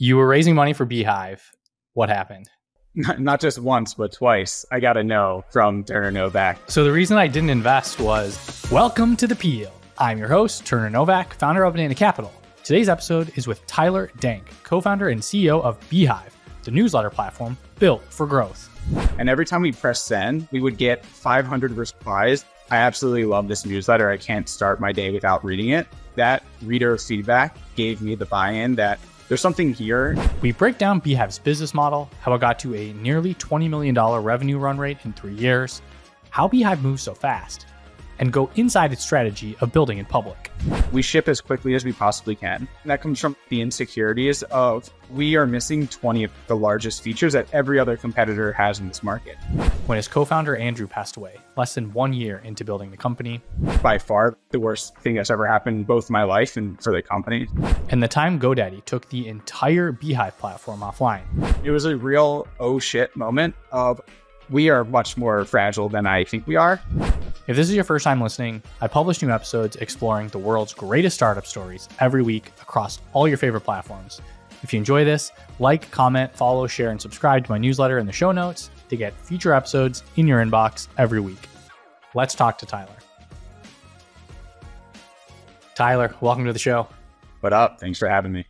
You were raising money for beehiiv. What happened? Not just once, but twice. I got a no from Turner Novak. So the reason I didn't invest was, welcome to The Peel. I'm your host, Turner Novak, founder of Banana Capital. Today's episode is with Tyler Denk, co-founder and CEO of beehiiv, the newsletter platform built for growth. And every time we press send, we would get 500 replies. I absolutely love this newsletter. I can't start my day without reading it. That reader feedback gave me the buy-in that there's something here. We break down beehiiv's business model, how it got to a nearly $20 million revenue run rate in 3 years, how beehiiv moves so fast, and go inside its strategy of building in public. We ship as quickly as we possibly can. And that comes from the insecurities of we are missing 20 of the largest features that every other competitor has in this market. When his co-founder Andrew passed away, less than 1 year into building the company. By far, the worst thing that's ever happened, both in my life and for the company. And the time GoDaddy took the entire beehiiv platform offline. It was a real oh shit moment of we are much more fragile than I think we are. If this is your first time listening, I publish new episodes exploring the world's greatest startup stories every week across all your favorite platforms. If you enjoy this, like, comment, follow, share, and subscribe to my newsletter in the show notes to get future episodes in your inbox every week. Let's talk to Tyler. Tyler, welcome to the show. What up? Thanks for having me.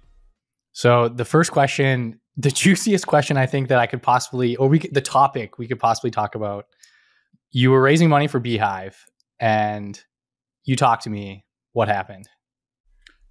So the first question, the juiciest question I think that I could possibly, the topic we could possibly talk about. You were raising money for beehiiv and you talked to me. What happened?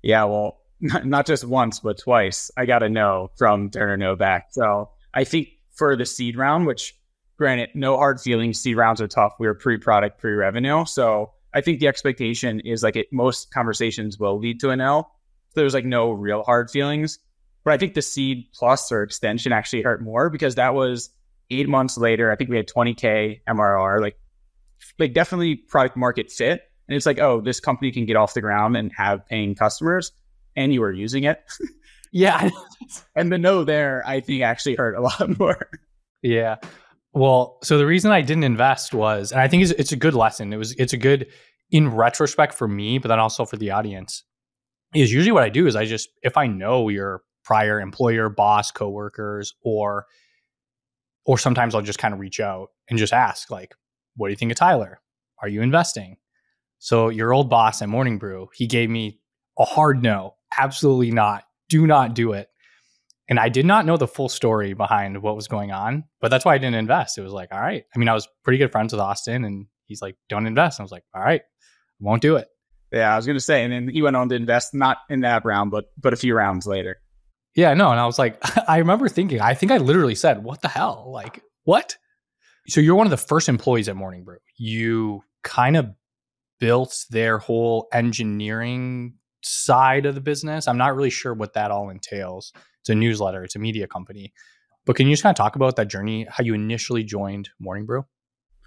Yeah, well, not just once, but twice. I got a no from Turner Novak. So I think for the seed round, which granted, no hard feelings, seed rounds are tough. We were pre-product, pre-revenue. So I think the expectation is most conversations will lead to a no. There's no real hard feelings. But I think the seed plus or extension actually hurt more because that was 8 months later. I think we had 20K MRR, like definitely product market fit. And it's oh, this company can get off the ground and have paying customers and you were using it. Yeah. And the no there, I think actually hurt a lot more. Yeah. Well, so the reason I didn't invest was, and I think it's a good lesson. It's a good in retrospect for me, but then also for the audience, is usually what I do is if I know your prior employer, boss, coworkers, or sometimes I'll just kind of reach out and just ask, what do you think of Tyler? Are you investing? So your old boss at MorningBrew, he gave me a hard no. Absolutely not. Do not do it. And I did not know the full story behind what was going on, but that's why I didn't invest. It was all right. I mean, I was pretty good friends with Austin and he's don't invest. And I was all right, I won't do it. Yeah, I was going to say, and then he went on to invest, not in that round, but a few rounds later. Yeah, no. And I was I remember thinking, I think I literally said, what the hell? What? So you're one of the first employees at MorningBrew. You kind of built their whole engineering side of the business. I'm not really sure what that all entails. It's a newsletter. It's a media company. But can you just kind of talk about that journey, how you initially joined MorningBrew?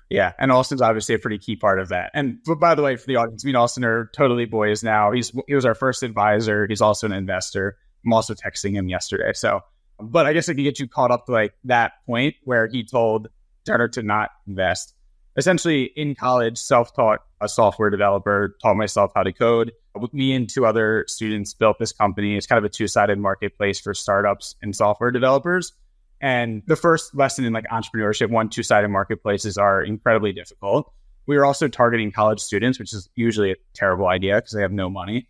Yeah, and Austin's obviously a pretty key part of that. And by the way, for the audience, me and Austin are totally boys now. He was our first advisor. He's also an investor. I'm also texting him yesterday. So, but I guess I could get you caught up to that point where he told Turner to not invest. Essentially, in college, self-taught a software developer, taught myself how to code. Me and two other students built this company. It's kind of a two-sided marketplace for startups and software developers. And the first lesson in entrepreneurship, two-sided marketplaces are incredibly difficult. We were also targeting college students, which is usually a terrible idea because they have no money.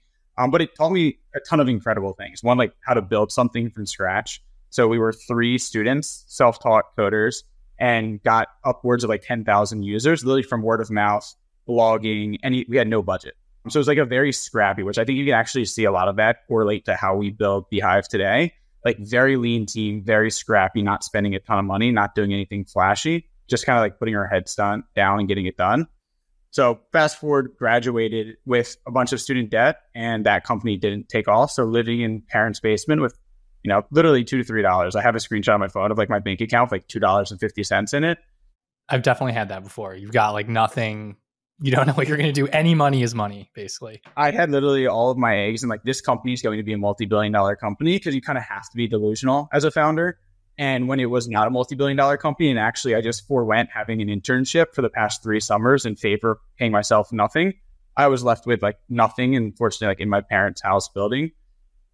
But it taught me a ton of incredible things. One, how to build something from scratch. So we were 3 students, self-taught coders, and got upwards of 10,000 users, literally from word of mouth, blogging, and we had no budget. So it was a very scrappy, which I think you can actually see a lot of that correlate to how we build beehiiv today. Very lean team, very scrappy, not spending a ton of money, not doing anything flashy, just kind of putting our heads down and getting it done. So fast forward, graduated with a bunch of student debt and that company didn't take off. So living in parents' basement with, literally $2 to $3. I have a screenshot on my phone of my bank account with $2.50 in it. I've definitely had that before. You've got nothing, you don't know what you're going to do. Any money is money, basically. I had literally all of my eggs in this company is going to be a multi-billion-dollar company because you kind of have to be delusional as a founder. And when it was not a multi-billion-dollar company, and actually I just forewent having an internship for the past 3 summers in favor of paying myself nothing, I was left with nothing, and fortunately in my parents' house building.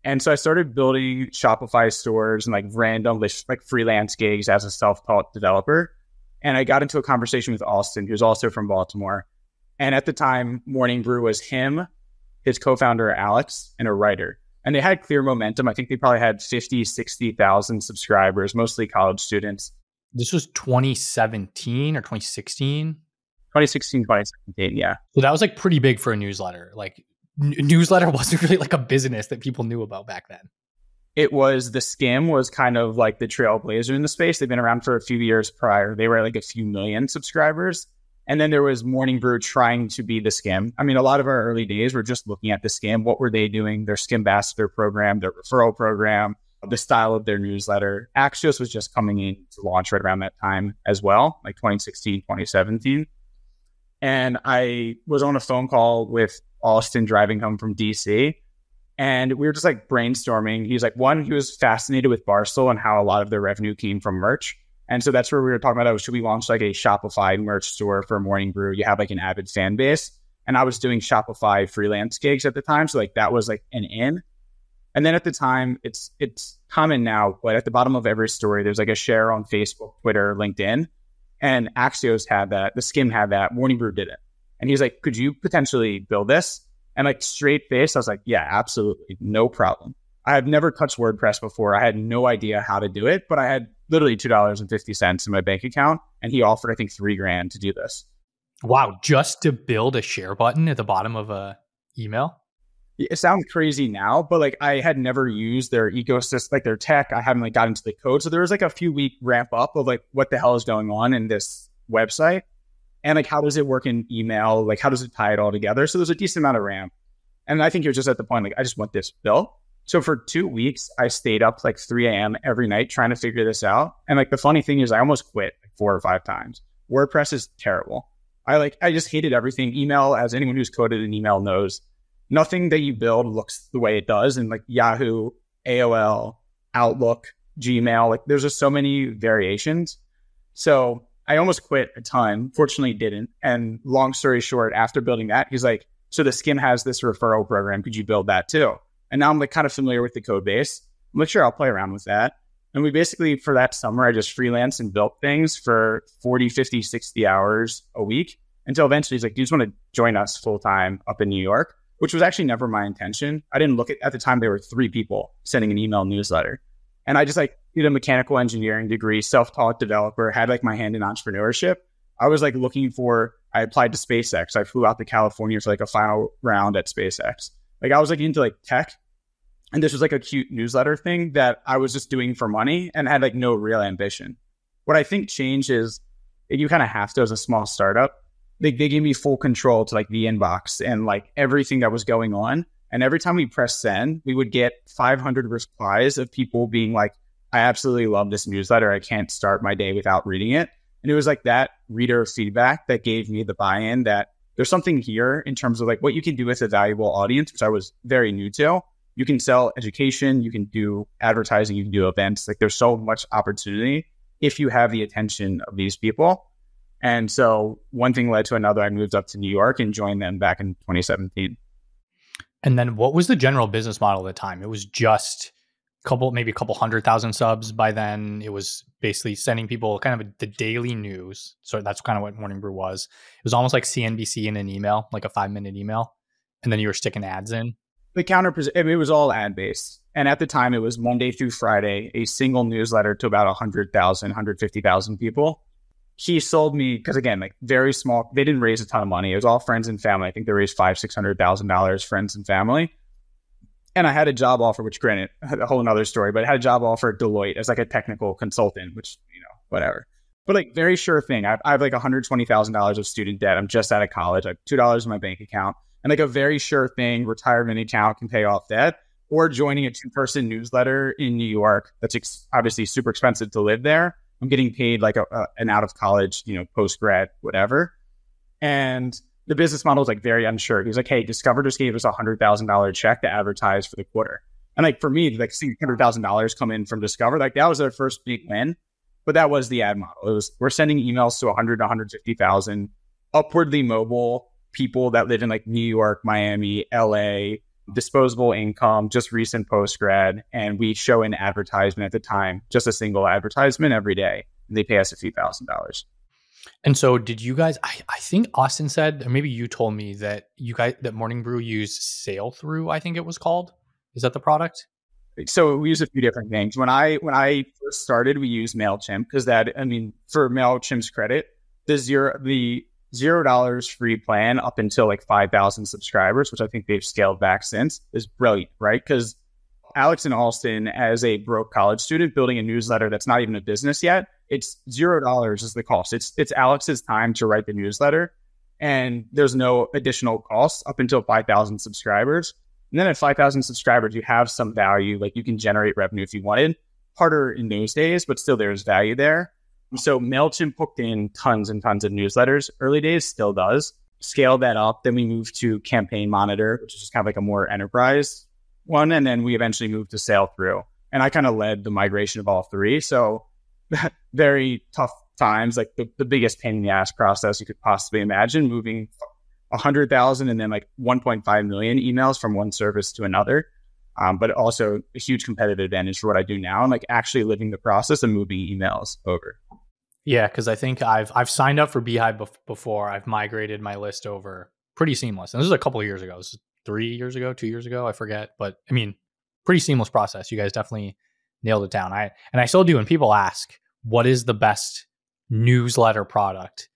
And so I started building Shopify stores and like random like freelance gigs as a self-taught developer. And I got into a conversation with Austin, who's also from Baltimore. And at the time, MorningBrew was him, his co-founder, Alex, and a writer. And they had clear momentum. I think they probably had 50, 60,000 subscribers, mostly college students. This was 2017 or 2016? 2016, 2017, yeah. So that was like pretty big for a newsletter. Like newsletter wasn't really like a business that people knew about back then. It was, the Skim was kind of like the trailblazer in the space. They've been around for a few years prior. They were like a few million subscribers. And then there was MorningBrew trying to be the Skim. I mean, a lot of our early days were just looking at the Skim. What were they doing? Their Skim Ambassador program, their referral program, the style of their newsletter. Axios was just coming in to launch right around that time as well, like 2016, 2017. And I was on a phone call with Austin driving home from DC. And we were just like brainstorming. He's like, one, he was fascinated with Barstool and how a lot of their revenue came from merch. And so that's where we were talking about, should we launch like a Shopify merch store for MorningBrew? You have like an avid fan base. And I was doing Shopify freelance gigs at the time. So like that was like an in. And then at the time, it's common now, but at the bottom of every story, there's like a share on Facebook, Twitter, LinkedIn. And Axios had that, the Skim had that, MorningBrew didn't. And he's like, could you potentially build this? And like straight face, I was like, yeah, absolutely. No problem. I had never touched WordPress before. I had no idea how to do it, but I had literally $2.50 in my bank account. And he offered, I think, $3,000 to do this. Wow. Just to build a share button at the bottom of a email? It sounds crazy now, but like I had never used their ecosystem, like their tech. I hadn't like got into the code. So there was like a few week ramp up of like, what the hell is going on in this website? And like, how does it work in email? Like, how does it tie it all together? So there's a decent amount of ramp. And I think you're just at the point, like, I just want this built. So for 2 weeks, I stayed up like 3 a.m. every night trying to figure this out. And like, the funny thing is I almost quit like 4 or 5 times. WordPress is terrible. I just hated everything. Email, as anyone who's coded an email knows, nothing that you build looks the way it does. And like Yahoo, AOL, Outlook, Gmail, like there's just so many variations. So I almost quit a ton, fortunately didn't. And long story short, after building that, he's like, so the Skim has this referral program. Could you build that too? And now I'm like kind of familiar with the code base. I'm like, sure, I'll play around with that. And we basically, for that summer, I just freelanced and built things for 40, 50, 60 hours a week until eventually he's like, do you just want to join us full time up in New York? Which was actually never my intention. I didn't look at the time, there were 3 people sending an email newsletter. And I just like did a mechanical engineering degree, self-taught developer, had like my hand in entrepreneurship. I was like I applied to SpaceX. I flew out to California for like a final round at SpaceX. Like I was like into like tech. And this was like a cute newsletter thing that I was just doing for money and had like no real ambition. What I think changed is you kind of have to, as a small startup, they gave me full control to like the inbox and like everything that was going on. And every time we pressed send, we would get 500 replies of people being like, I absolutely love this newsletter. I can't start my day without reading it. And it was like that reader feedback that gave me the buy-in that there's something here in terms of like what you can do with a valuable audience, which I was very new to. You can sell education, you can do advertising, you can do events. Like there's so much opportunity if you have the attention of these people. And so one thing led to another. I moved up to New York and joined them back in 2017. And then what was the general business model at the time? It was just maybe a couple 100,000 subs by then. It was basically sending people kind of the daily news. So that's kind of what MorningBrew was. It was almost like CNBC in an email, like a 5-minute email. And then you were sticking ads in. It was all ad-based. And at the time, it was Monday through Friday, a single newsletter to about 100,000, 150,000 people. He sold me, because again, like very small, they didn't raise a ton of money. It was all friends and family. I think they raised $500,000-$600,000, friends and family. And I had a job offer, which granted, a whole another story, but I had a job offer at Deloitte as like a technical consultant, which, whatever. But like very sure thing. I have like $120,000 of student debt. I'm just out of college. I have $2 in my bank account. And like a very sure thing, retirement account can pay off debt, or joining a 2-person newsletter in New York. That's obviously super expensive to live there. I'm getting paid like an out of college, post-grad, whatever. And the business model was like very unsure. He was like, hey, Discover just gave us a $100,000 check to advertise for the quarter. And like for me, like seeing $100,000 come in from Discover, like that was their first big win. But that was the ad model. It was, we're sending emails to 100 to 150,000 upwardly mobile people that live in like New York, Miami, LA, disposable income, just recent post-grad, and we show an advertisement at the time, just a single advertisement every day. They pay us a few $1,000s. And so did you guys, I think Austin said, or maybe you told me that that MorningBrew used Sail Through, I think it was called. Is that the product? So we use a few different things. When I first started, we used MailChimp because for MailChimp's credit, the $0 free plan up until like 5,000 subscribers, which I think they've scaled back since, is brilliant, right? Because Alex and Alston, as a broke college student building a newsletter that's not even a business yet, it's $0 is the cost. It's Alex's time to write the newsletter, and there's no additional cost up until 5,000 subscribers. And then at 5,000 subscribers, you have some value, like you can generate revenue if you wanted. Harder in those days, but still there's value there. So MailChimp hooked in tons and tons of newsletters. Early days still does. Scaled that up. Then we moved to Campaign Monitor, which is just kind of like a more enterprise one. And then we eventually moved to Sail Through. And I kind of led the migration of all three. So very tough times, like the biggest pain in the ass process you could possibly imagine, moving 100,000 and then like 1.5 million emails from one service to another. But also a huge competitive advantage for what I do now, and like actually living the process of moving emails over. Yeah, because I think I've signed up for beehiiv before. I've migrated my list over pretty seamless. And this is a couple of years ago. This is 3 years ago, 2 years ago, I forget. But I mean, pretty seamless process. You guys definitely nailed it down. I still do. When people ask, what is the best newsletter product?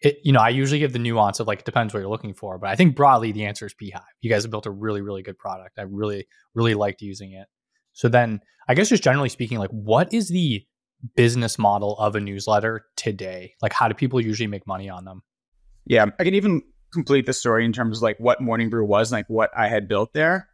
I usually give the nuance of like, it depends what you're looking for. But I think broadly, the answer is beehiiv. You guys have built a really, really good product. I really, really liked using it. So then I guess just generally speaking, like what is the business model of a newsletter today? Like how do people usually make money on them? Yeah, I can even complete the story in terms of like what MorningBrew was and like what I had built there.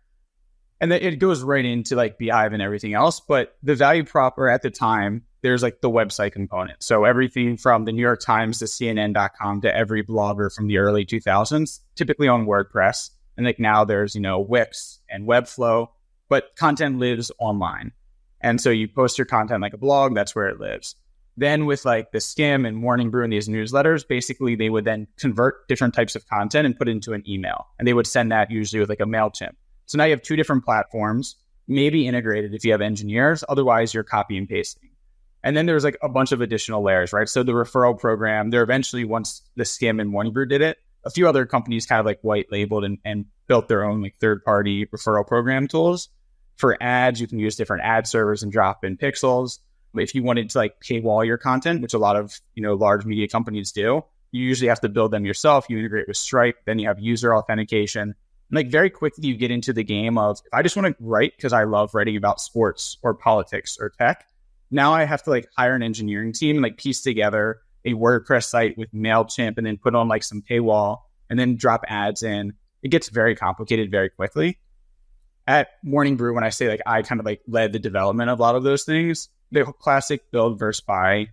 And then it goes right into like beehiiv and everything else. But the value proper at the time, there's like the website component. So everything from the New York Times to CNN.com to every blogger from the early 2000s, typically on WordPress. And like now there's, Wix and Webflow, but content lives online. And so you post your content like a blog, that's where it lives. Then with like the Skim and MorningBrew and these newsletters, basically they would then convert different types of content and put it into an email. And they would send that usually with like a MailChimp. So now you have two different platforms, maybe integrated if you have engineers, otherwise you're copy and pasting. And then there's like a bunch of additional layers, right? So the referral program, there eventually, once the Skim and MorningBrew did it, a few other companies kind of like white labeled and built their own like third-party referral program tools. For ads, you can use different ad servers and drop in pixels. If you wanted to like paywall your content, which a lot of, large media companies do, you usually have to build them yourself. You integrate with Stripe, then you have user authentication. And like very quickly, you get into the game of, if I just want to write because I love writing about sports or politics or tech, now I have to like hire an engineering team and like piece together a WordPress site with MailChimp and then put on like some paywall and then drop ads in. It gets very complicated very quickly. At MorningBrew, when I say like I kind of like led the development of a lot of those things, the classic build versus buy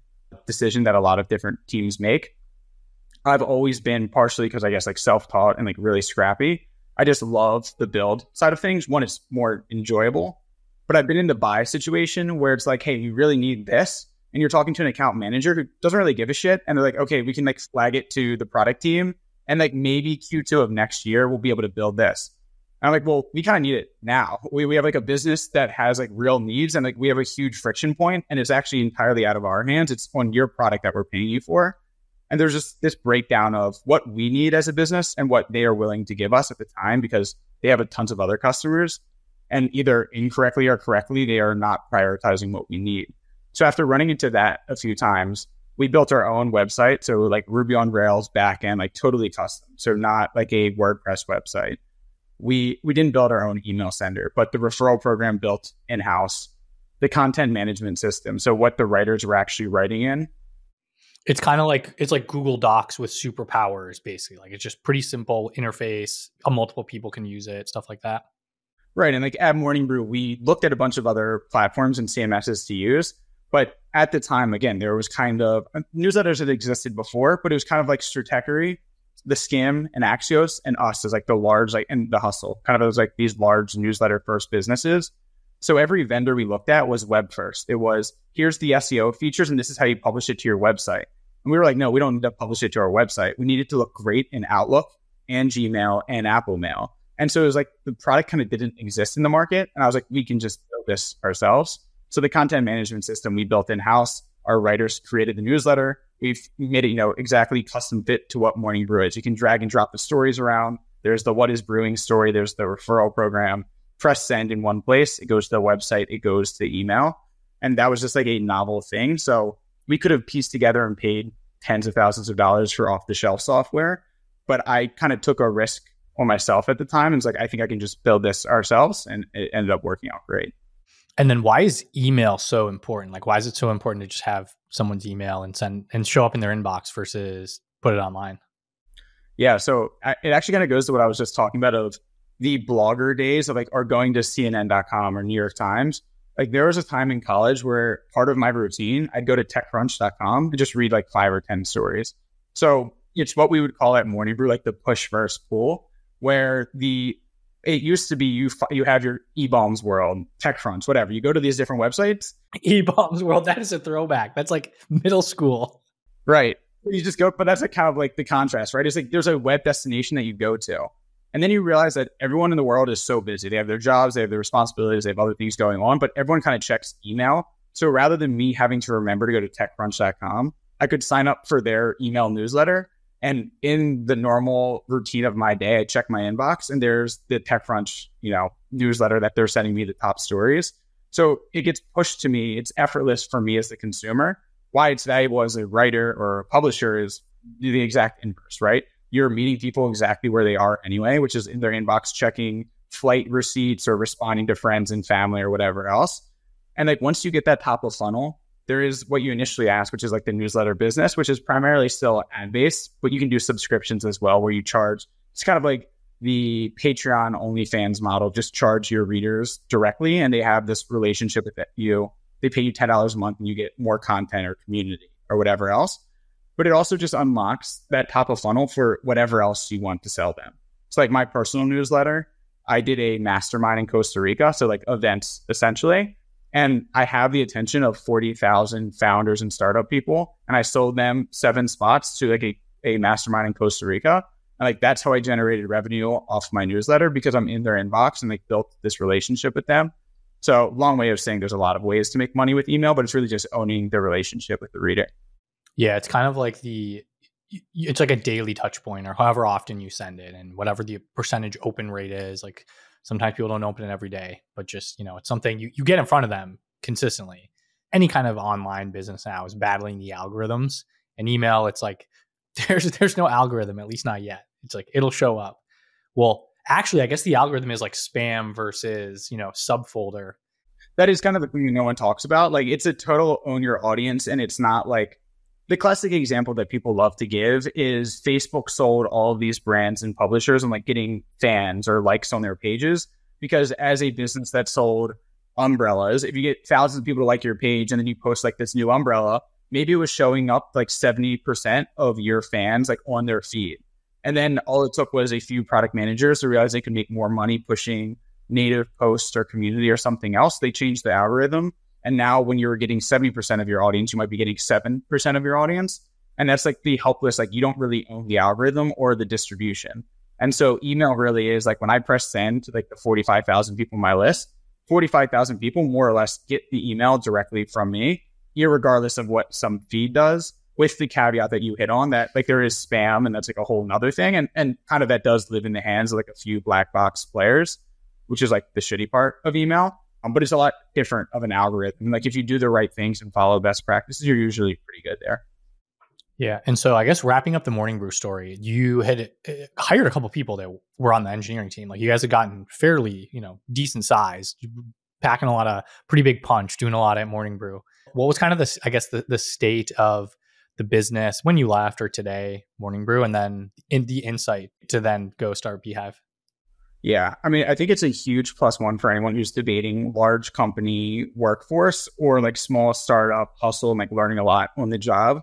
decision that a lot of different teams make. I've always been, partially because I guess like self-taught and like really scrappy, I just love the build side of things. One, it's more enjoyable. But I've been in the buy situation where it's like, hey, you really need this. And you're talking to an account manager who doesn't really give a shit. And they're like, okay, we can like flag it to the product team. And like maybe Q2 of next year, we'll be able to build this. And I'm like, well, we kind of need it now. We have like a business that has like real needs and like we have a huge friction point and it's actually entirely out of our hands. It's on your product that we're paying you for. And there's just this breakdown of what we need as a business and what they are willing to give us at the time because they have a tons of other customers. And either incorrectly or correctly, they are not prioritizing what we need. So after running into that a few times, we built our own website. So like Ruby on Rails backend, like totally custom. So not like a WordPress website. We didn't build our own email sender, but the referral program built in-house, the content management system. So what the writers were actually writing in. It's kind of like, it's like Google Docs with superpowers, basically. Like it's just pretty simple interface. Multiple people can use it, stuff like that. Right. And like at MorningBrew, we looked at a bunch of other platforms and CMSs to use. But at the time, again, there was kind of newsletters that existed before, but it was kind of like Stratechery, the Skim and Axios and us as like the large, like, and the Hustle, kind of as like these large newsletter first businesses. So every vendor we looked at was web first. It was, here's the SEO features and this is how you publish it to your website. And we were like, no, we don't need to publish it to our website. We need it to look great in Outlook and Gmail and Apple Mail. And so it was like the product kind of didn't exist in the market. And I was like, we can just build this ourselves. So the content management system we built in-house, our writers created the newsletter. We've made it, exactly custom fit to what Morning Brew is. You can drag and drop the stories around. There's the what is brewing story. There's the referral program. Press send in one place. It goes to the website. It goes to email. And that was just like a novel thing. So we could have pieced together and paid tens of thousands of dollars for off-the-shelf software. But I kind of took a risk on myself at the time. And it's like, I think I can just build this ourselves. And it ended up working out great. And then why is email so important? Like, why is it so important to just have someone's email and send and show up in their inbox versus put it online? Yeah. So it actually kind of goes to what I was just talking about of the blogger days of like, or going to CNN.com or New York Times. Like there was a time in college where part of my routine, I'd go to TechCrunch.com and just read like 5 or 10 stories. So it's what we would call at Morning Brew, like the push versus pull, where it used to be you have your eBalms World, TechCrunch, whatever. You go to these different websites. eBalms World, that is a throwback. That's like middle school. Right. You just go, but that's like kind of like the contrast, right? It's like there's a web destination that you go to. And then you realize that everyone in the world is so busy. They have their jobs, they have their responsibilities, they have other things going on, but everyone kind of checks email. So rather than me having to remember to go to TechCrunch.com, I could sign up for their email newsletter. And in the normal routine of my day, I check my inbox and there's the TechCrunch, newsletter that they're sending me the top stories. So it gets pushed to me. It's effortless for me as the consumer. Why it's valuable as a writer or a publisher is the exact inverse, right? You're meeting people exactly where they are anyway, which is in their inbox, checking flight receipts or responding to friends and family or whatever else. And like once you get that top of funnel, there is what you initially asked, which is like the newsletter business, which is primarily still ad-based, but you can do subscriptions as well, where you charge. It's kind of like the Patreon OnlyFans model, just charge your readers directly, and they have this relationship with you. They pay you $10 a month, and you get more content or community or whatever else. But it also just unlocks that top of funnel for whatever else you want to sell them. It's like my personal newsletter. I did a mastermind in Costa Rica, so like events essentially. And I have the attention of 40,000 founders and startup people. And I sold them 7 spots to like a mastermind in Costa Rica. And like, that's how I generated revenue off my newsletter, because I'm in their inbox and like built this relationship with them. So long way of saying there's a lot of ways to make money with email, but it's really just owning the relationship with the reader. Yeah. It's kind of like it's like a daily touch point, or however often you send it and whatever the percentage open rate is. Like sometimes people don't open it every day, but just, it's something you get in front of them consistently. Any kind of online business now is battling the algorithms, and email, it's like, there's no algorithm, at least not yet. It's like, it'll show up. Well, actually, I guess the algorithm is like spam versus, subfolder. That is kind of the thing no one talks about. Like it's a total own your audience. And it's not like the classic example that people love to give is Facebook sold all of these brands and publishers and like getting fans or likes on their pages. Because as a business that sold umbrellas, if you get thousands of people to like your page and then you post like this new umbrella, maybe it was showing up like 70% of your fans like on their feed. And then all it took was a few product managers to realize they could make more money pushing native posts or community or something else. They changed the algorithm. And now when you're getting 70% of your audience, you might be getting 7% of your audience. And that's like the helpless, like you don't really own the algorithm or the distribution. And so email really is like when I press send to like the 45,000 people on my list, 45,000 people more or less get the email directly from me, irregardless of what some feed does, with the caveat that you hit on that like there is spam, and that's like a whole nother thing. And kind of that does live in the hands of like a few black box players, which is like the shitty part of email. But it's a lot different of an algorithm. Like if you do the right things and follow best practices, you're usually pretty good there. Yeah. And so I guess wrapping up the Morning Brew story, you had hired a couple people that were on the engineering team. Like you guys had gotten fairly, decent size, packing a lot of pretty big punch, doing a lot at Morning Brew. What was kind of the state of the business when you left or today, Morning Brew, and then in the insight to then go start beehiiv? Yeah. I mean, I think it's a huge +1 for anyone who's debating large company workforce or like small startup hustle and like learning a lot on the job.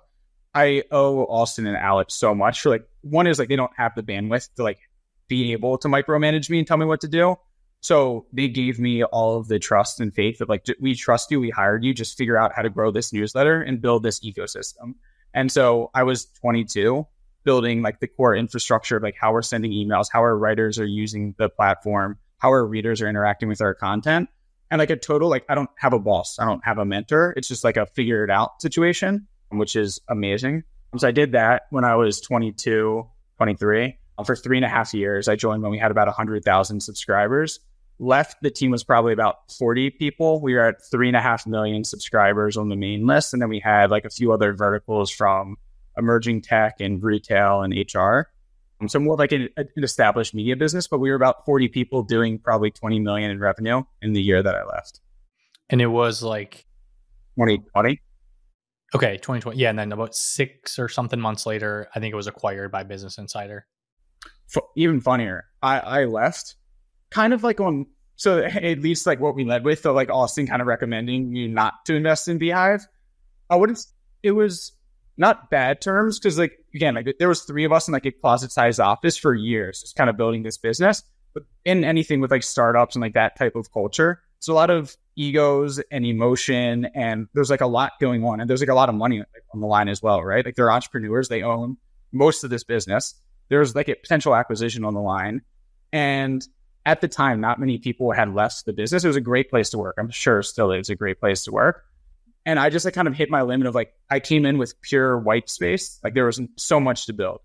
I owe Austin and Alex so much for like, one is like, they don't have the bandwidth to like be able to micromanage me and tell me what to do. So they gave me all of the trust and faith of like, we trust you, we hired you, just figure out how to grow this newsletter and build this ecosystem. And so I was 22 building like the core infrastructure of like how we're sending emails, how our writers are using the platform, how our readers are interacting with our content. And like a total, like I don't have a boss, I don't have a mentor. It's just like a figure it out situation, which is amazing. So I did that when I was 22, 23. For 3.5 years. I joined when we had about 100,000 subscribers. Left, the team was probably about 40 people. We were at 3.5 million subscribers on the main list. And then we had like a few other verticals from emerging tech and retail and HR. So more like an established media business, but we were about 40 people doing probably 20 million in revenue in the year that I left. And it was like 2020. Okay, 2020. Yeah, and then about 6 or something months later, I think it was acquired by Business Insider. Even funnier, I left kind of like on, so at least like what we led with, so like Austin kind of recommending you not to invest in beehiiv. It was not bad terms because like, again, like there was 3 of us in like a closet sized office for years, just kind of building this business. But in anything with like startups and like that type of culture, it's a lot of egos and emotion, and there's like a lot going on, and there's like a lot of money on the line as well, right? Like they're entrepreneurs, they own most of this business. There's like a potential acquisition on the line. And at the time, not many people had left the business. It was a great place to work. I'm sure still is a great place to work. And I just like kind of hit my limit of like, I came in with pure white space. Like there was so much to build.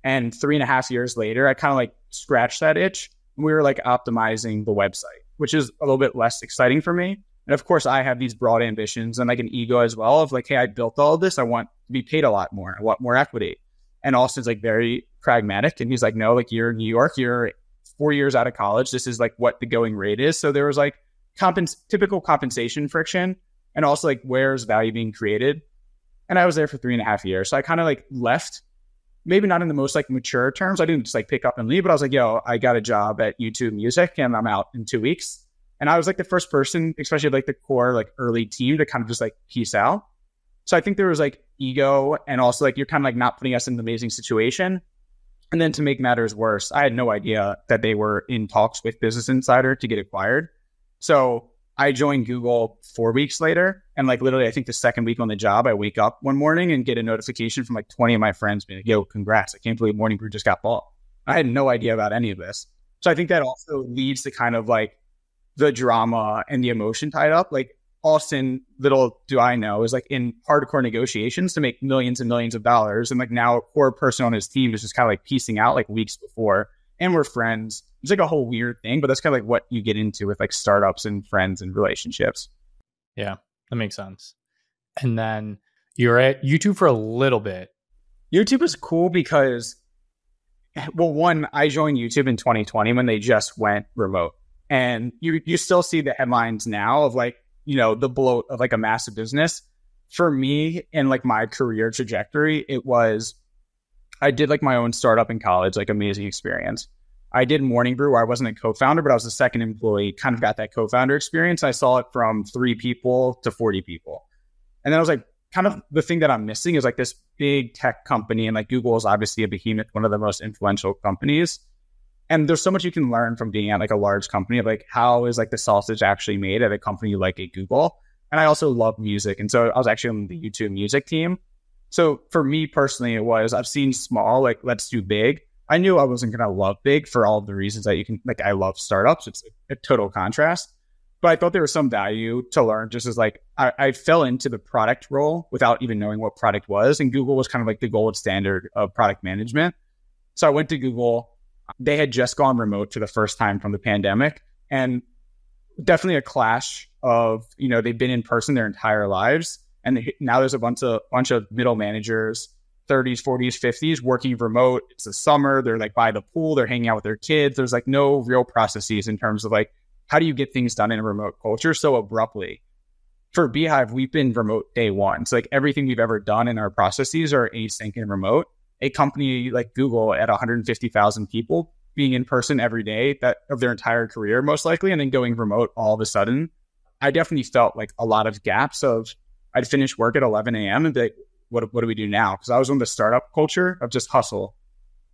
And 3.5 years later, I kind of like scratched that itch. We were like optimizing the website, which is a little bit less exciting for me. And of course, I have these broad ambitions and like an ego as well of like, hey, I built all of this. I want to be paid a lot more. I want more equity. And Austin's like very pragmatic. And he's like, no, like you're in New York, you're 4 years out of college. This is like what the going rate is. So there was like typical compensation friction, and also like where's value being created. And I was there for 3.5 years. So I kind of like left, maybe not in the most like mature terms. I didn't just like pick up and leave, but I was like, yo, I got a job at YouTube Music and I'm out in 2 weeks. And I was like the first person, especially like the core, like early team to kind of just like peace out. So I think there was like ego, and also like you're kind of like not putting us in an amazing situation. And then to make matters worse, I had no idea that they were in talks with Business Insider to get acquired. So I joined Google 4 weeks later. And like literally, I think the second week on the job, I wake up one morning and get a notification from like 20 of my friends being like, yo, congrats. I can't believe MorningBrew just got bought. I had no idea about any of this. So I think that also leads to kind of like the drama and the emotion tied up. Like Austin, little do I know, is like in hardcore negotiations to make millions and millions of dollars. And like now a core person on his team is just kind of like piecing out like weeks before. And we're friends. It's like a whole weird thing, but that's kind of like what you get into with like startups and friends and relationships. Yeah, that makes sense. And then you're at YouTube for a little bit. YouTube is cool because, well, one, I joined YouTube in 2020 when they just went remote. And you still see the headlines now of like, you know, the bloat of like a massive business. For me and like my career trajectory, it was, I did like my own startup in college, like amazing experience. I did MorningBrew where I wasn't a co-founder, but I was the second employee, kind of got that co-founder experience. I saw it from 3 people to 40 people. And then I was like, kind of the thing that I'm missing is like this big tech company, and like Google is obviously a behemoth, one of the most influential companies. And there's so much you can learn from being at like a large company of like, how is like the sausage actually made at a company like a Google? And I also love music. And so I was actually on the YouTube music team. So for me personally, it was, I've seen small, like let's do big. I knew I wasn't going to love big for all of the reasons that you can, like I love startups. It's a total contrast. But I thought there was some value to learn just as like, I fell into the product role without even knowing what product was. And Google was kind of like the gold standard of product management. So I went to Google. They had just gone remote for the first time from the pandemic, and definitely a clash of, you know, they've been in person their entire lives. And now there's a bunch of middle managers, 30s, 40s, 50s working remote. It's the summer. They're like by the pool. They're hanging out with their kids. There's like no real processes in terms of like, how do you get things done in a remote culture so abruptly? For beehiiv, we've been remote day one. So like everything we've ever done in our processes are async and remote. A company like Google at 150,000 people being in person every day that of their entire career, most likely, and then going remote all of a sudden, I definitely felt like a lot of gaps of I'd finish work at 11 a.m. and be like, what do we do now? Because I was on the startup culture of just hustle.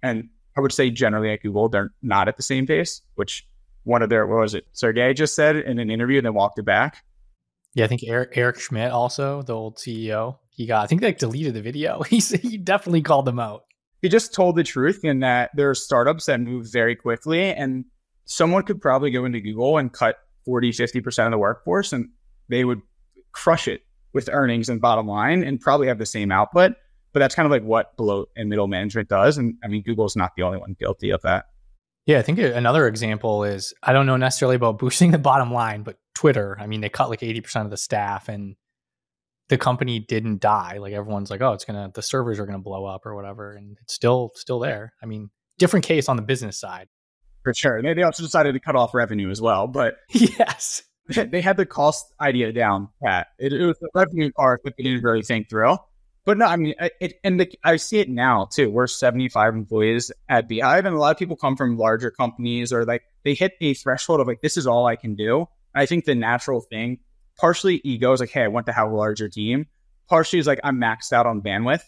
And I would say generally at Google, they're not at the same pace, which one of their, what was it? Sergey just said in an interview and then walked it back. Yeah, I think Eric Schmidt also, the old CEO, I think they deleted the video. He definitely called them out. he just told the truth in that there are startups that move very quickly, and someone could probably go into Google and cut 40, 50% of the workforce, and they would crush it with earnings and bottom line and probably have the same output. But that's kind of like what below and middle management does. And I mean, Google's not the only one guilty of that. Yeah, I think another example is, I don't know necessarily about boosting the bottom line, but Twitter, I mean, they cut like 80% of the staff and the company didn't die. Like everyone's like, oh, the servers are going to blow up or whatever. And it's still there. I mean, different case on the business side. For sure. They also decided to cut off revenue as well. But yes, they had the cost idea down, Pat. It was the revenue part that they didn't really think through. But no, I mean, I see it now too. We're 75 employees at beehiiv, and a lot of people come from larger companies, or like they hit a threshold of like, this is all I can do. I think the natural thing, partially ego is like, hey, I want to have a larger team. Partially is like, I'm maxed out on bandwidth.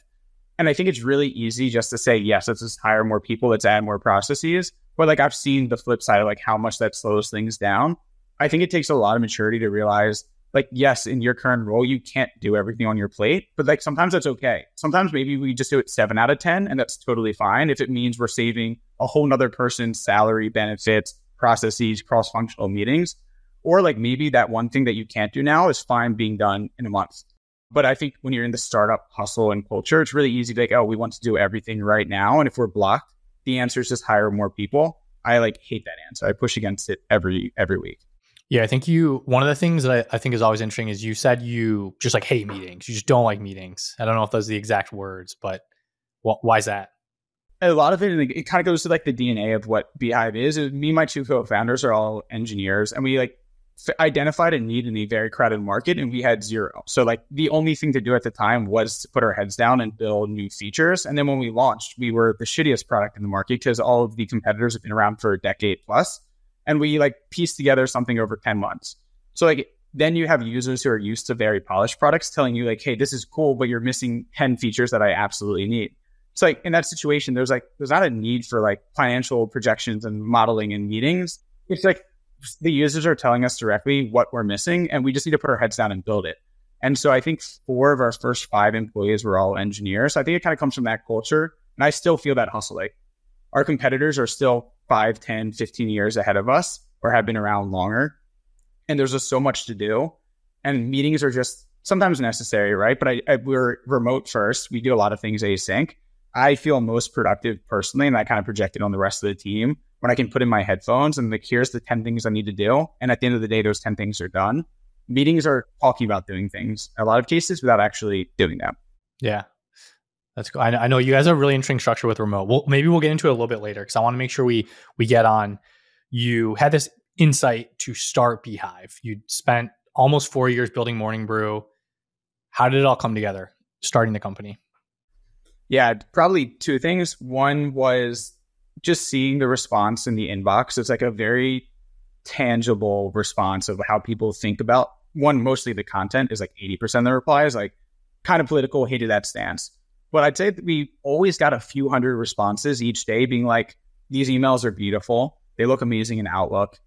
And I think it's really easy just to say, yes, let's just hire more people, let's add more processes. But like, I've seen the flip side of like how much that slows things down. I think it takes a lot of maturity to realize, like, yes, in your current role, you can't do everything on your plate, but like sometimes that's okay. Sometimes maybe we just do it 7 out of 10, and that's totally fine if it means we're saving a whole nother person's salary, benefits, processes, cross-functional meetings. Or like maybe that one thing that you can't do now is fine being done in a month. But I think when you're in the startup hustle and culture, it's really easy to be like, oh, we want to do everything right now. And if we're blocked, the answer is just hire more people. I like hate that answer. I push against it every week. Yeah, I think one of the things that I think is always interesting is you said you just like hate meetings. You just don't like meetings. I don't know if those are the exact words, but why is that? A lot of it kind of goes to like the DNA of what beehiiv is. Me and my 2 co-founders are all engineers, and we like identified a need in a very crowded market, and we had 0. So like the only thing to do at the time was to put our heads down and build new features. And then when we launched, we were the shittiest product in the market because all of the competitors have been around for a decade plus. And we like pieced together something over 10 months. So like then you have users who are used to very polished products telling you like, hey, this is cool, but you're missing 10 features that I absolutely need. So like in that situation, there's not a need for like financial projections and modeling and meetings. It's like the users are telling us directly what we're missing, and we just need to put our heads down and build it. And so I think 4 of our first 5 employees were all engineers. So I think it kind of comes from that culture. And I still feel that hustle. Like our competitors are still 5, 10, 15 years ahead of us, or have been around longer. And there's just so much to do. And meetings are just sometimes necessary, right? But we're remote first. We do a lot of things async. I feel most productive personally, and I kind of project it on the rest of the team when I can put in my headphones and like, here's the 10 things I need to do. And at the end of the day, those 10 things are done. Meetings are talking about doing things in a lot of cases without actually doing them. Yeah. That's cool. I know you guys have a really interesting structure with remote. Maybe we'll get into it a little bit later because I want to make sure we get on. You had this insight to start beehiiv. You spent almost 4 years building MorningBrew. How did it all come together, starting the company? Yeah, probably 2 things. One was just seeing the response in the inbox. It's like a very tangible response of how people think about one. Mostly the content is like 80% of the replies, like kind of political, hated that stance. But I'd say that we always got a few hundred responses each day being like, these emails are beautiful. They look amazing in Outlook.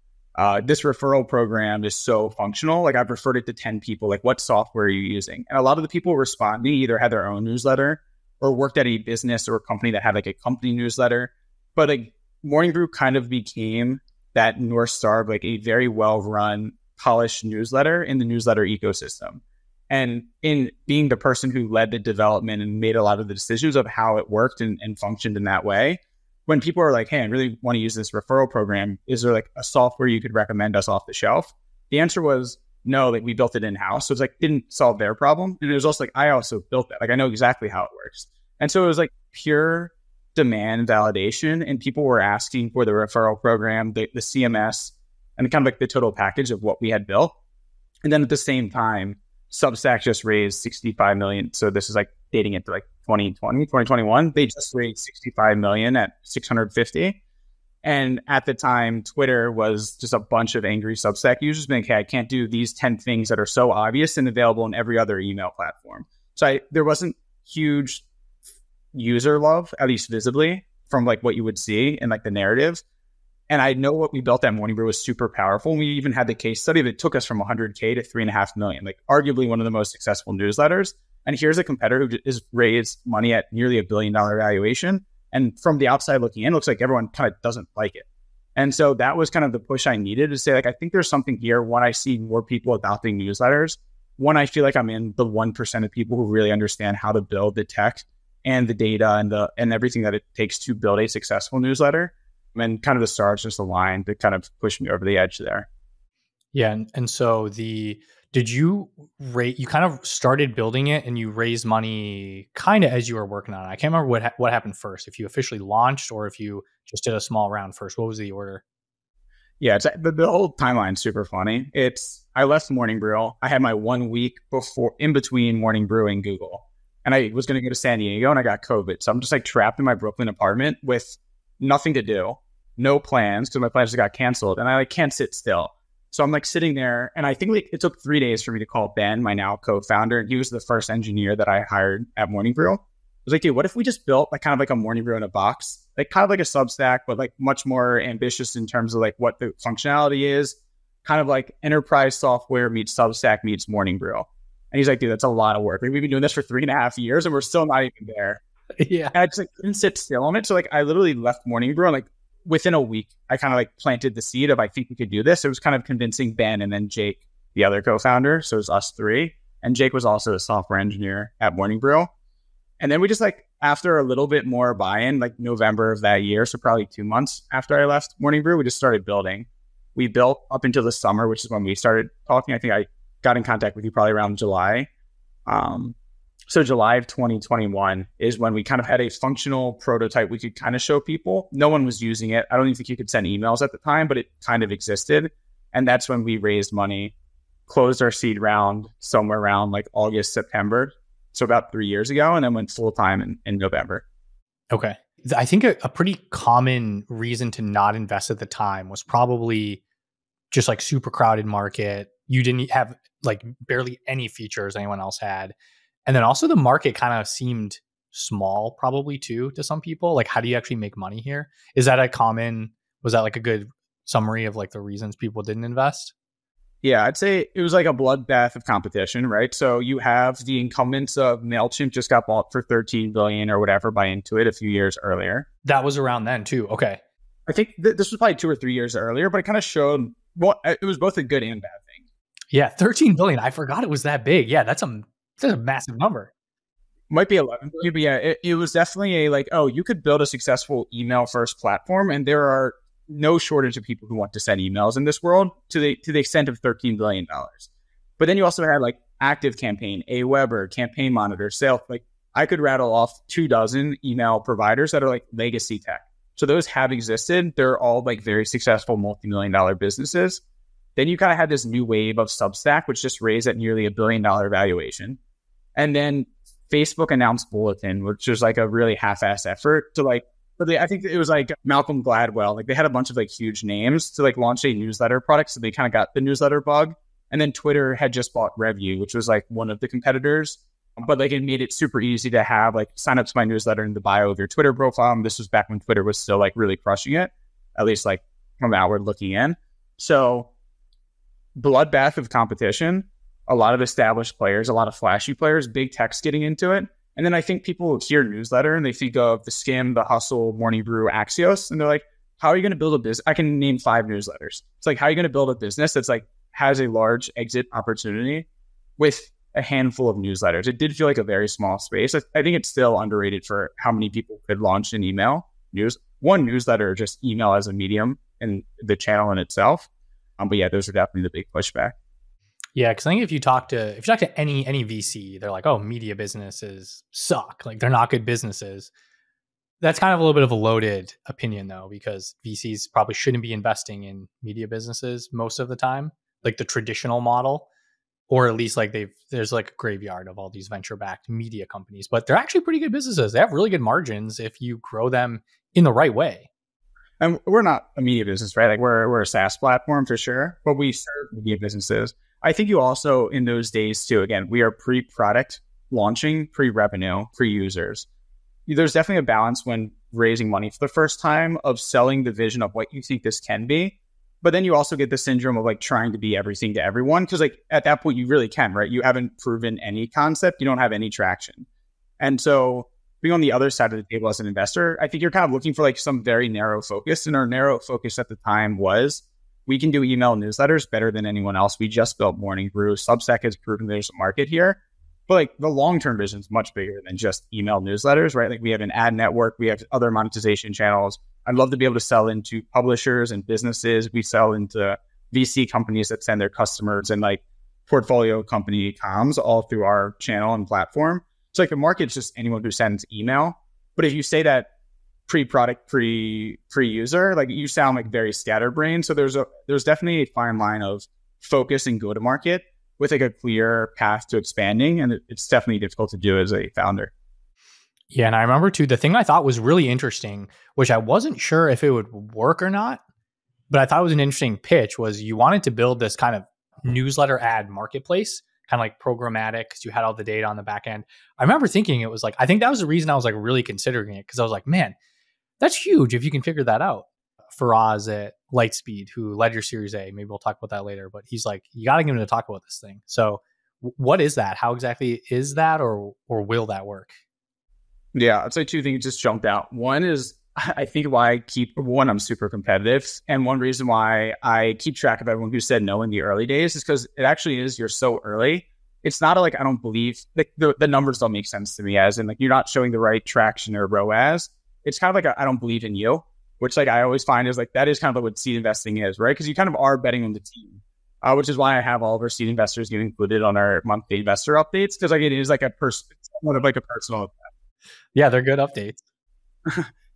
This referral program is so functional. Like I've referred it to 10 people. Like what software are you using? And a lot of the people responding either had their own newsletter or worked at a business or a company that had like a company newsletter. But like MorningBrew kind of became that North Star of like a very well-run, polished newsletter in the newsletter ecosystem. And in being the person who led the development and made a lot of the decisions of how it worked and functioned in that way, when people are like, hey, I really want to use this referral program, is there like a software you could recommend us off the shelf? The answer was no, like we built it in-house. So it's like, didn't solve their problem. And it was also like, I also built that. Like I know exactly how it works. And so it was like pure demand validation. And people were asking for the referral program, the CMS, and kind of like the total package of what we had built. And then at the same time, Substack just raised 65 million. So this is like dating it to like 2021. They just raised 65 million at 650. And at the time, Twitter was just a bunch of angry Substack users being like, hey, I can't do these 10 things that are so obvious and available in every other email platform. So there wasn't huge user love, at least visibly, from like what you would see in like the narrative. And I know what we built at MorningBrew was super powerful. And we even had the case study that took us from 100K to 3.5 million, like arguably one of the most successful newsletters. And here's a competitor who has raised money at nearly $1 billion valuation. And from the outside looking in, it looks like everyone kind of doesn't like it. And so that was kind of the push I needed to say, like, I think there's something here when I see more people adopting newsletters. One, I feel like I'm in the 1% of people who really understand how to build the tech and the data and everything that it takes to build a successful newsletter. And kind of the stars just aligned to kind of push me over the edge there. Yeah. And so did you you kind of started building it and you raised money kind of as you were working on it? I can't remember what happened first, if you officially launched or if you just did a small round first. What was the order? Yeah, the whole timeline's super funny. I left MorningBrew. I had my 1 week in between MorningBrew and Google. And I was going to go to San Diego and I got COVID. So I'm just like trapped in my Brooklyn apartment with nothing to do, no plans because my plans just got canceled. And I like can't sit still. So I'm like sitting there and I think like it took 3 days for me to call Ben, my now co-founder. And he was the first engineer that I hired at MorningBrew. I was like, dude, what if we just built like kind of like a MorningBrew in a box, like kind of like a Substack, but like much more ambitious in terms of like what the functionality is, kind of like enterprise software meets Substack meets MorningBrew. And he's like, dude, that's a lot of work. Like, we've been doing this for 3.5 years and we're still not even there. Yeah. And I just like couldn't sit still on it. So like I literally left MorningBrew and like within a week, I kind of like planted the seed of I think we could do this. It was kind of convincing Ben and then Jake, the other co-founder. So it was us three. And Jake was also a software engineer at MorningBrew. And then we just like, after a little bit more buy-in, like November of that year, so probably 2 months after I left MorningBrew, we just started building. We built up until the summer, which is when we started talking. I think I got in contact with you probably around July. So July of 2021 is when we kind of had a functional prototype we could kind of show people. No one was using it. I don't even think you could send emails at the time, but it kind of existed. And that's when we raised money, closed our seed round somewhere around like August, September. So about 3 years ago, and then went full time in November. Okay. I think a pretty common reason to not invest at the time was probably just like super crowded market. You didn't have like barely any features anyone else had. And then also the market kind of seemed small probably too to some people. Like, how do you actually make money here? Was that like a good summary of like the reasons people didn't invest? Yeah, I'd say it was like a bloodbath of competition, right? So you have the incumbents of MailChimp just got bought for $13 billion or whatever by Intuit a few years earlier. That was around then too. Okay. I think this was probably 2 or 3 years earlier, but it kind of showed it was both a good and bad thing. Yeah, 13 billion. I forgot it was that big. Yeah, that's a massive number. Might be 11 billion, but yeah, it was definitely a like, oh, you could build a successful email first platform, and there are no shortage of people who want to send emails in this world to the extent of $13 billion. But then you also had like ActiveCampaign, Aweber, Campaign Monitor, Sales. Like I could rattle off 24 email providers that are like legacy tech. So those have existed. They're all like very successful multi-million-dollar businesses. Then you kind of had this new wave of Substack, which just raised at nearly $1 billion valuation. And then Facebook announced Bulletin, which was like a really half-ass effort to like, I think it was like Malcolm Gladwell. Like they had a bunch of like huge names to like launch a newsletter product. So they kind of got the newsletter bug. And then Twitter had just bought Review, which was like one of the competitors. But like it made it super easy to have like sign up to my newsletter in the bio of your Twitter profile. And this was back when Twitter was still like really crushing it, at least like from outward looking in. So bloodbath of competition, a lot of established players, a lot of flashy players, big techs getting into it. And then I think people hear newsletter and they think of the Skim, the Hustle, MorningBrew, Axios, and they're like, how are you going to build a business? I can name 5 newsletters. It's like, how are you going to build a business that's like has a large exit opportunity with a handful of newsletters? It did feel like a very small space. I think it's still underrated for how many people could launch an email one newsletter, just email as a medium and the channel in itself. But yeah, those are definitely the big pushback. Yeah, because I think if you talk to any VC, they're like, oh, media businesses suck. Like they're not good businesses. That's kind of a little bit of a loaded opinion though, because VCs probably shouldn't be investing in media businesses most of the time, like the traditional model, or at least like there's like a graveyard of all these venture-backed media companies, but they're actually pretty good businesses. They have really good margins if you grow them in the right way. And we're not a media business, right? Like we're a SaaS platform for sure, but we serve media businesses. I think you also, in those days too, again, we are pre-product launching, pre-revenue, pre-users. There's definitely a balance when raising money for the first time of selling the vision of what you think this can be. But then you also get the syndrome of like trying to be everything to everyone. Because like at that point, you really can, right? You haven't proven any concept. You don't have any traction. And so being on the other side of the table as an investor, I think you're kind of looking for like some very narrow focus. And our narrow focus at the time was we can do email newsletters better than anyone else. We just built MorningBrew. Substack has proven there's a market here. But like the long-term vision is much bigger than just email newsletters, right? Like we have an ad network, we have other monetization channels. I'd love to be able to sell into publishers and businesses. We sell into VC companies that send their customers and like portfolio company comms all through our channel and platform. So like the market's just anyone who sends email. But if you say that pre-product, pre-user, like you sound like very scatterbrained. So there's definitely a fine line of focus and go-to-market with like a clear path to expanding. And it's definitely difficult to do as a founder. Yeah. And I remember too, the thing I thought was really interesting, which I wasn't sure if it would work or not, but I thought it was an interesting pitch, was you wanted to build this kind of newsletter ad marketplace, kind of like programmatic, because you had all the data on the back end. I remember thinking it was like, I think that was the reason I was like really considering it, because I was like, man, that's huge if you can figure that out. Faraz at Lightspeed, who led your Series A, maybe we'll talk about that later, but he's like, you got to get him to talk about this thing. So what is that? How exactly is that, or will that work? Yeah, I'd say two things just jumped out. One is, I think why I'm super competitive. And one reason why I keep track of everyone who said no in the early days is because it actually is, you're so early. It's not like I don't believe, like the numbers don't make sense to me, as in like you're not showing the right traction or ROAS. It's kind of like I don't believe in you, which like I always find is like that is kind of like what seed investing is, right? Because you kind of are betting on the team, which is why I have all of our seed investors get included on our monthly investor updates, because like it is like somewhat of like a personal. Yeah, they're good updates.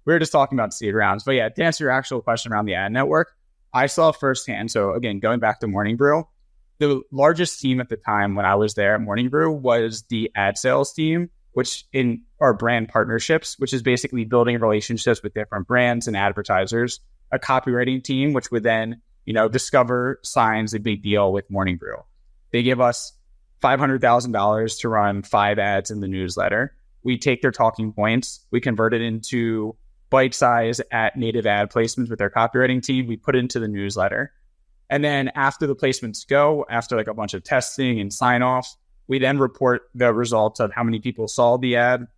We were just talking about seed rounds, but yeah, to answer your actual question around the ad network, I saw firsthand. So again, going back to MorningBrew, the largest team at the time when I was there at MorningBrew was the ad sales team, which in our brand partnerships, which is basically building relationships with different brands and advertisers, a copywriting team, which would then, discover signs a big deal with MorningBrew. They give us $500,000 to run 5 ads in the newsletter. We take their talking points, we convert it into bite-size at native ad placements with their copywriting team. We put it into the newsletter. And then after the placements go, after like a bunch of testing and sign off, we then report the results of how many people saw the ad,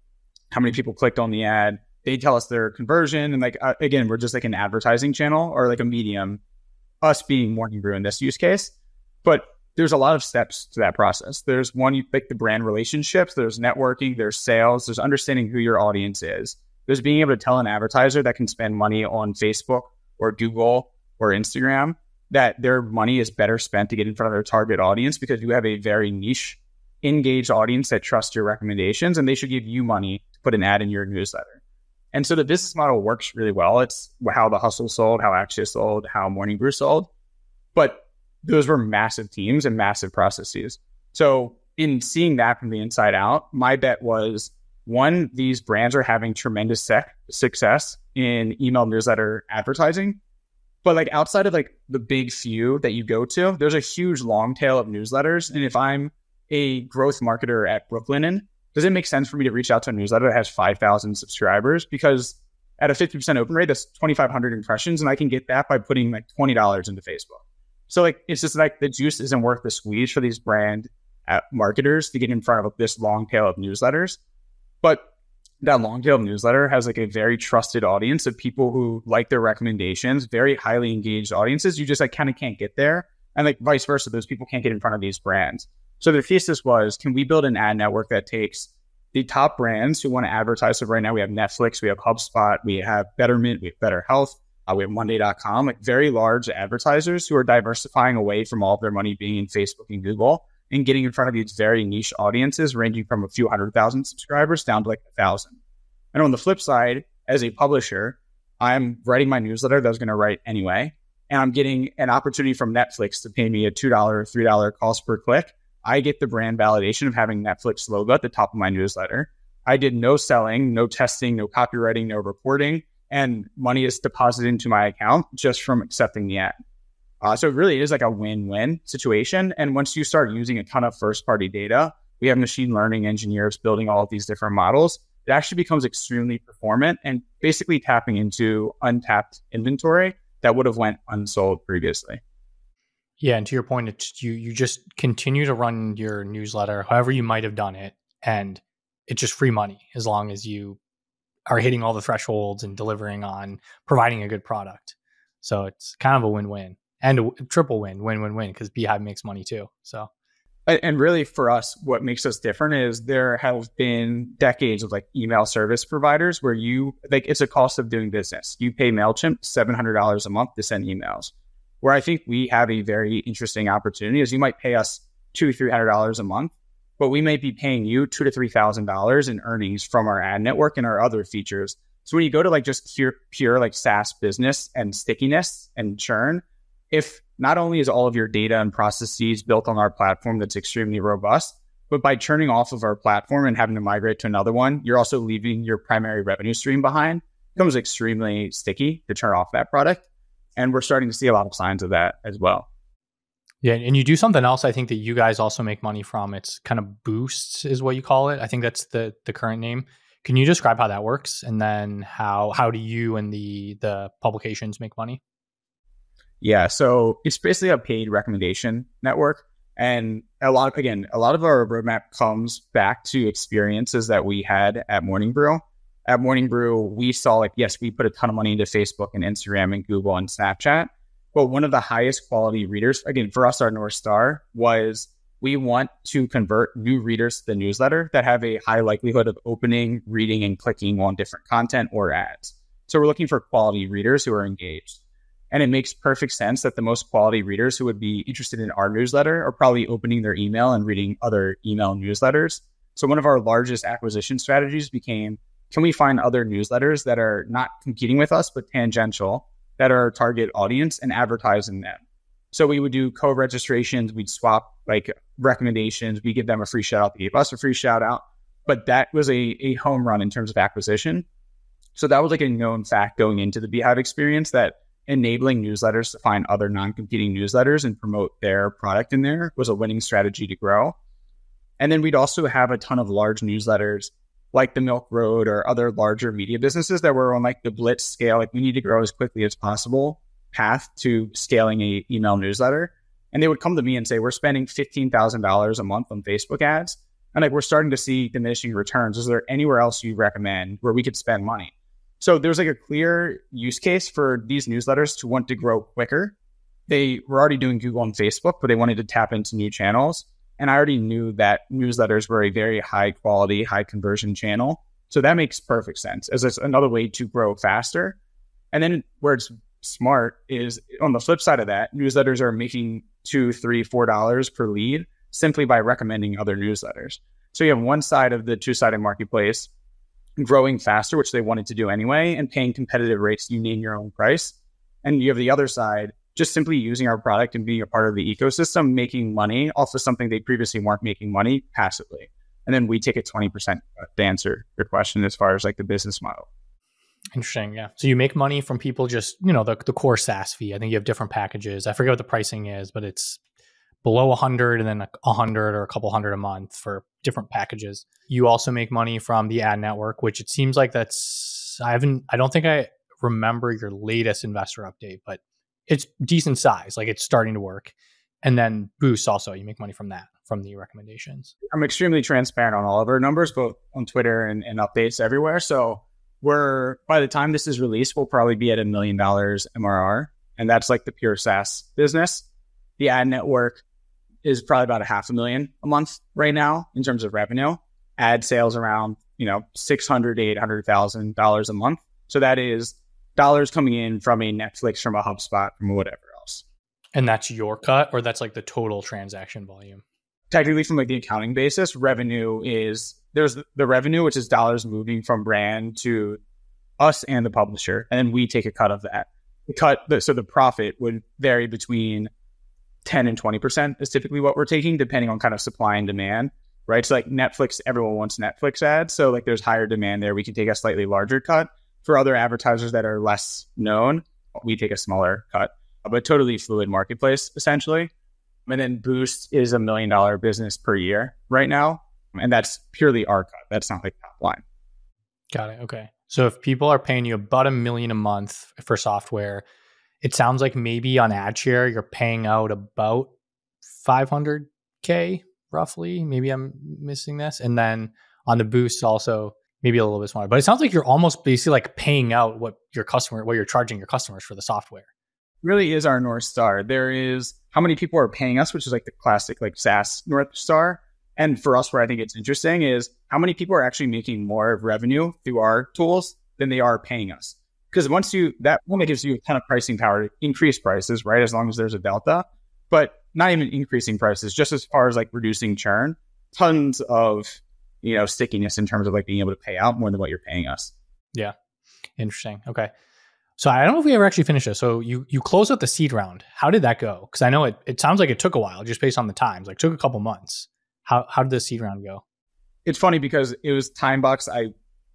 how many people clicked on the ad. They tell us their conversion. And like, again, we're just like an advertising channel or like a medium, us being MorningBrew in this use case. But there's a lot of steps to that process. There's one, you pick the brand relationships, there's networking, there's sales, there's understanding who your audience is. There's being able to tell an advertiser that can spend money on Facebook or Google or Instagram that their money is better spent to get in front of their target audience, because you have a very niche, engaged audience that trusts your recommendations, and they should give you money to put an ad in your newsletter. And so the business model works really well. It's how The Hustle sold, how Axios sold, how MorningBrew sold. But those were massive teams and massive processes. So in seeing that from the inside out, my bet was, one, these brands are having tremendous success in email newsletter advertising. But like outside of like the big few that you go to, there's a huge long tail of newsletters. And if I'm a growth marketer at Brooklinen, does it make sense for me to reach out to a newsletter that has 5,000 subscribers? Because at a 50% open rate, that's 2,500 impressions. And I can get that by putting like $20 into Facebook. So like, it's just like the juice isn't worth the squeeze for these brand marketers to get in front of this long tail of newsletters. But that long tail newsletter has like a very trusted audience of people who like their recommendations, very highly engaged audiences. You just like kind of can't get there. And like vice versa, those people can't get in front of these brands. So the thesis was, can we build an ad network that takes the top brands who want to advertise? So right now we have Netflix, we have HubSpot, we have Betterment, we have BetterHealth, we have Monday.com, like very large advertisers who are diversifying away from all of their money being in Facebook and Google and getting in front of these very niche audiences ranging from a few 100,000 subscribers down to like 1,000. And on the flip side, as a publisher, I'm writing my newsletter that I was going to write anyway, and I'm getting an opportunity from Netflix to pay me a $2, $3 cost per click. I get the brand validation of having Netflix logo at the top of my newsletter. I did no selling, no testing, no copywriting, no reporting, and money is deposited into my account just from accepting the ad. So it really is like a win-win situation. And once you start using a ton of first-party data, we have machine learning engineers building all of these different models. It actually becomes extremely performant and basically tapping into untapped inventory that would have went unsold previously. Yeah, and to your point, it's you just continue to run your newsletter however you might have done it, and it's just free money as long as you are hitting all the thresholds and delivering on providing a good product. So it's kind of a win-win and a triple win-win-win because beehiiv makes money too. So. And really for us, what makes us different is there have been decades of like email service providers where it's a cost of doing business. You pay MailChimp $700 a month to send emails. Where I think we have a very interesting opportunity is you might pay us $200-$300 a month, but we might be paying you $2,000 to $3,000 in earnings from our ad network and our other features. So when you go to like just pure like SaaS business and stickiness and churn, if not only is all of your data and processes built on our platform that's extremely robust, but by churning off of our platform and having to migrate to another one, you're also leaving your primary revenue stream behind. It becomes extremely sticky to turn off that product. And we're starting to see a lot of signs of that as well. Yeah, and you do something else I think that you guys also make money from. It's kind of boosts is what you call it. I think that's the current name. Can you describe how that works? And then how do you and the publications make money? Yeah, so it's basically a paid recommendation network. And a lot of our roadmap comes back to experiences that we had at MorningBrew. At MorningBrew, we saw like, yes, we put a ton of money into Facebook and Instagram and Google and Snapchat. But one of the highest quality readers, again, for us, our North Star was we want to convert new readers to the newsletter that have a high likelihood of opening, reading, and clicking on different content or ads. So we're looking for quality readers who are engaged. And it makes perfect sense that the most quality readers who would be interested in our newsletter are probably opening their email and reading other email newsletters. So one of our largest acquisition strategies became, can we find other newsletters that are not competing with us, but tangential, that are our target audience and advertise in them? So we would do co-registrations, we'd swap like recommendations, we give them a free shout out, they gave us a free shout out. But that was a home run in terms of acquisition. So that was like a known fact going into the beehiiv experience, that enabling newsletters to find other non-competing newsletters and promote their product in there was a winning strategy to grow. And then we'd also have a ton of large newsletters like the Milk Road or other larger media businesses that were on like the blitz scale, like we need to grow as quickly as possible path to scaling a email newsletter. And they would come to me and say, we're spending $15,000 a month on Facebook ads. And like, we're starting to see diminishing returns. Is there anywhere else you recommend where we could spend money? So there's like a clear use case for these newsletters to want to grow quicker. They were already doing Google and Facebook, but they wanted to tap into new channels. And I already knew that newsletters were a very high quality, high conversion channel. So that makes perfect sense as it's another way to grow faster. And then where it's smart is on the flip side of that, newsletters are making $2, $3, $4 per lead simply by recommending other newsletters. So you have one side of the two-sided marketplace growing faster, which they wanted to do anyway, and paying competitive rates, you name your own price. And you have the other side, just simply using our product and being a part of the ecosystem, making money off of something they previously weren't making money passively. And then we take a 20% to answer your question as far as like the business model. Interesting. Yeah. So you make money from people just, the core SaaS fee. I think you have different packages. I forget what the pricing is, but it's below 100 and then 100 or a couple hundred a month for different packages. You also make money from the ad network, which it seems like I don't think I remember your latest investor update, but it's decent size. Like it's starting to work. And then Boost also, you make money from that, from the recommendations. I'm extremely transparent on all of our numbers, both on Twitter and updates everywhere. So by the time this is released, we'll probably be at $1 million MRR. And that's like the pure SaaS business. The ad network is probably about $500,000 a month right now in terms of revenue. Ad sales around, $600,000 to $800,000 a month. So that is dollars coming in from a Netflix, from a HubSpot, from whatever else. And that's your cut, or that's like the total transaction volume? Technically, from like the accounting basis, there's the revenue, which is dollars moving from brand to us and the publisher. And then we take a cut of that. So the profit would vary between 10 and 20% is typically what we're taking, depending on kind of supply and demand, right? So like Netflix, everyone wants Netflix ads. So like there's higher demand there. We can take a slightly larger cut. For other advertisers that are less known, we take a smaller cut, but totally fluid marketplace essentially. And then Boost is $1 million business per year right now. And that's purely our cut. That's not like top line. Got it. Okay. So if people are paying you about $1 million a month for software, it sounds like maybe on ad share, you're paying out about $500K roughly. Maybe I'm missing this. And then on the boost also maybe a little bit smaller. But it sounds like you're almost basically like paying out what you're charging your customers for the software. Really is our North Star. There is how many people are paying us, which is like the classic like SaaS North Star. And for us, where I think it's interesting is how many people are actually making more revenue through our tools than they are paying us. Because that gives you a ton of pricing power to increase prices, right? As long as there's a delta, but not even increasing prices, just as far as like reducing churn, tons of, stickiness in terms of like being able to pay out more than what you're paying us. Yeah. Interesting. Okay. So I don't know if we ever actually finished this. So you closed out the seed round. How did that go? Because I know it sounds like it took a while just based on the times, like took a couple months. How did the seed round go? It's funny because it was time box. I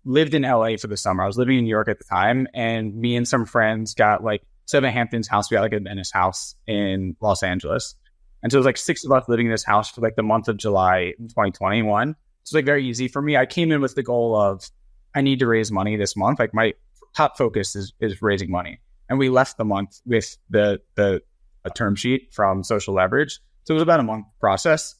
lived in LA for the summer. I was living in New York at the time, and me and some friends got like Seven Hamptons house. We got like a Venice house in Los Angeles. And so it was like 6 of us living in this house for like the month of July in 2021. So it's like very easy for me. I came in with the goal of, I need to raise money this month. Like my top focus is raising money. And we left the month with a term sheet from Social Leverage. So it was about a month process.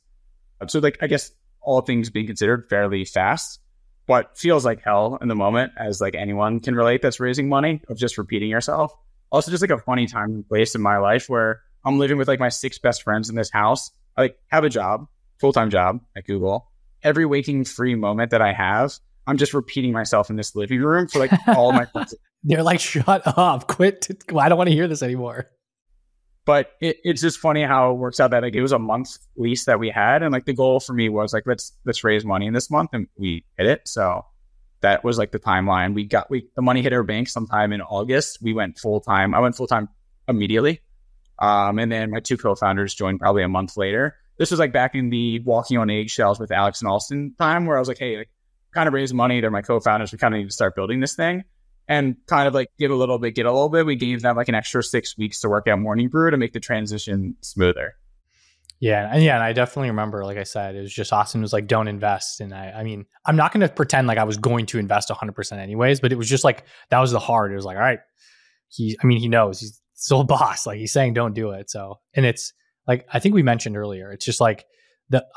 So like, I guess all things being considered, fairly fast, but feels like hell in the moment, as like anyone can relate that's raising money, of just repeating yourself. Also just like a funny time and place in my life where I'm living with like my 6 best friends in this house. I like have a job, full-time job at Google. Every waking free moment that I have, I'm just repeating myself in this living room for like all my friends. They're like, shut up, quit. I don't want to hear this anymore. But it's just funny how it works out that like it was a month lease that we had. And like the goal for me was like, let's raise money in this month, and we hit it. So that was like the timeline. The money hit our bank sometime in August. We went full-time. I went full-time immediately. And then my 2 co-founders joined probably a month later. This was like back in the walking on eggshells with Alex and Austin time, where I was like, hey, like kind of raise money. They're my co-founders. We kind of need to start building this thing. And kind of like give a little bit, get a little bit. We gave them like an extra 6 weeks to work out MorningBrew to make the transition smoother. Yeah. And I definitely remember, like I said, it was just Austin was like, don't invest. And I mean, I'm not going to pretend like I was going to invest 100% anyways, but it was just like, that was the hard. It was like, all right, he knows he's still a boss. Like he's saying, don't do it. So, and it's like, I think we mentioned earlier, it's just like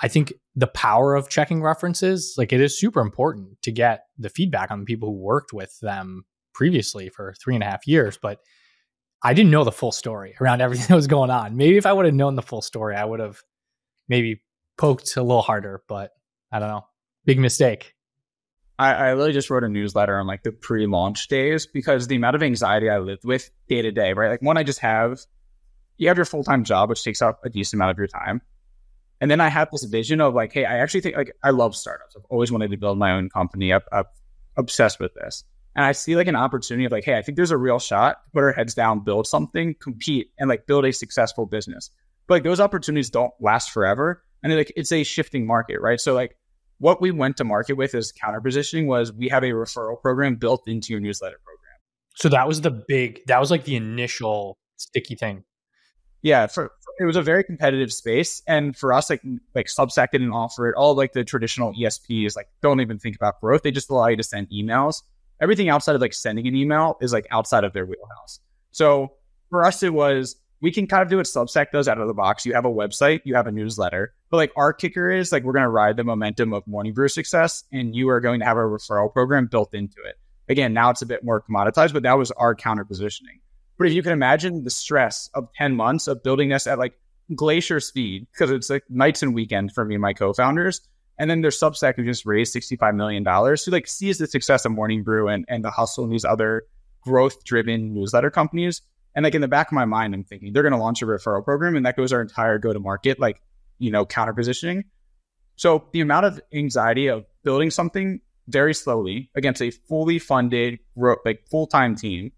I think the power of checking references, like it is super important to get the feedback on the people who worked with them previously for 3.5 years, but I didn't know the full story around everything that was going on. Maybe if I would have known the full story, I would have maybe poked a little harder, but I don't know. Big mistake. I literally just wrote a newsletter on like the pre-launch days because the amount of anxiety I lived with day to day, right? Like one, you have your full-time job, which takes up a decent amount of your time. And then I have this vision of like, hey, I actually think like I love startups. I've always wanted to build my own company. I'm obsessed with this. And I see like an opportunity of like, hey, I think there's a real shot to put our heads down, build something, compete, and like build a successful business. But like those opportunities don't last forever. And like it's a shifting market, right? So like what we went to market with as counter positioning was we have a referral program built into your newsletter program. So that was like the initial sticky thing. Yeah, it was a very competitive space. And for us, like Substack didn't offer it. All like the traditional ESPs like don't even think about growth. They just allow you to send emails. Everything outside of like sending an email is like outside of their wheelhouse. So for us, it was, we can kind of do what Substack does out of the box. You have a website, you have a newsletter, but like our kicker is like, we're going to ride the momentum of MorningBrew success, and you are going to have a referral program built into it. Again, now it's a bit more commoditized, but that was our counter positioning. But if you can imagine the stress of 10 months of building this at like glacier speed, because it's like nights and weekends for me and my co-founders. And then there's Substack who just raised $65 million, who like sees the success of MorningBrew and the hustle and these other growth-driven newsletter companies. And like in the back of my mind, I'm thinking they're going to launch a referral program, and that goes our entire go-to-market, like, counter positioning. So the amount of anxiety of building something very slowly against a fully funded, like full-time team.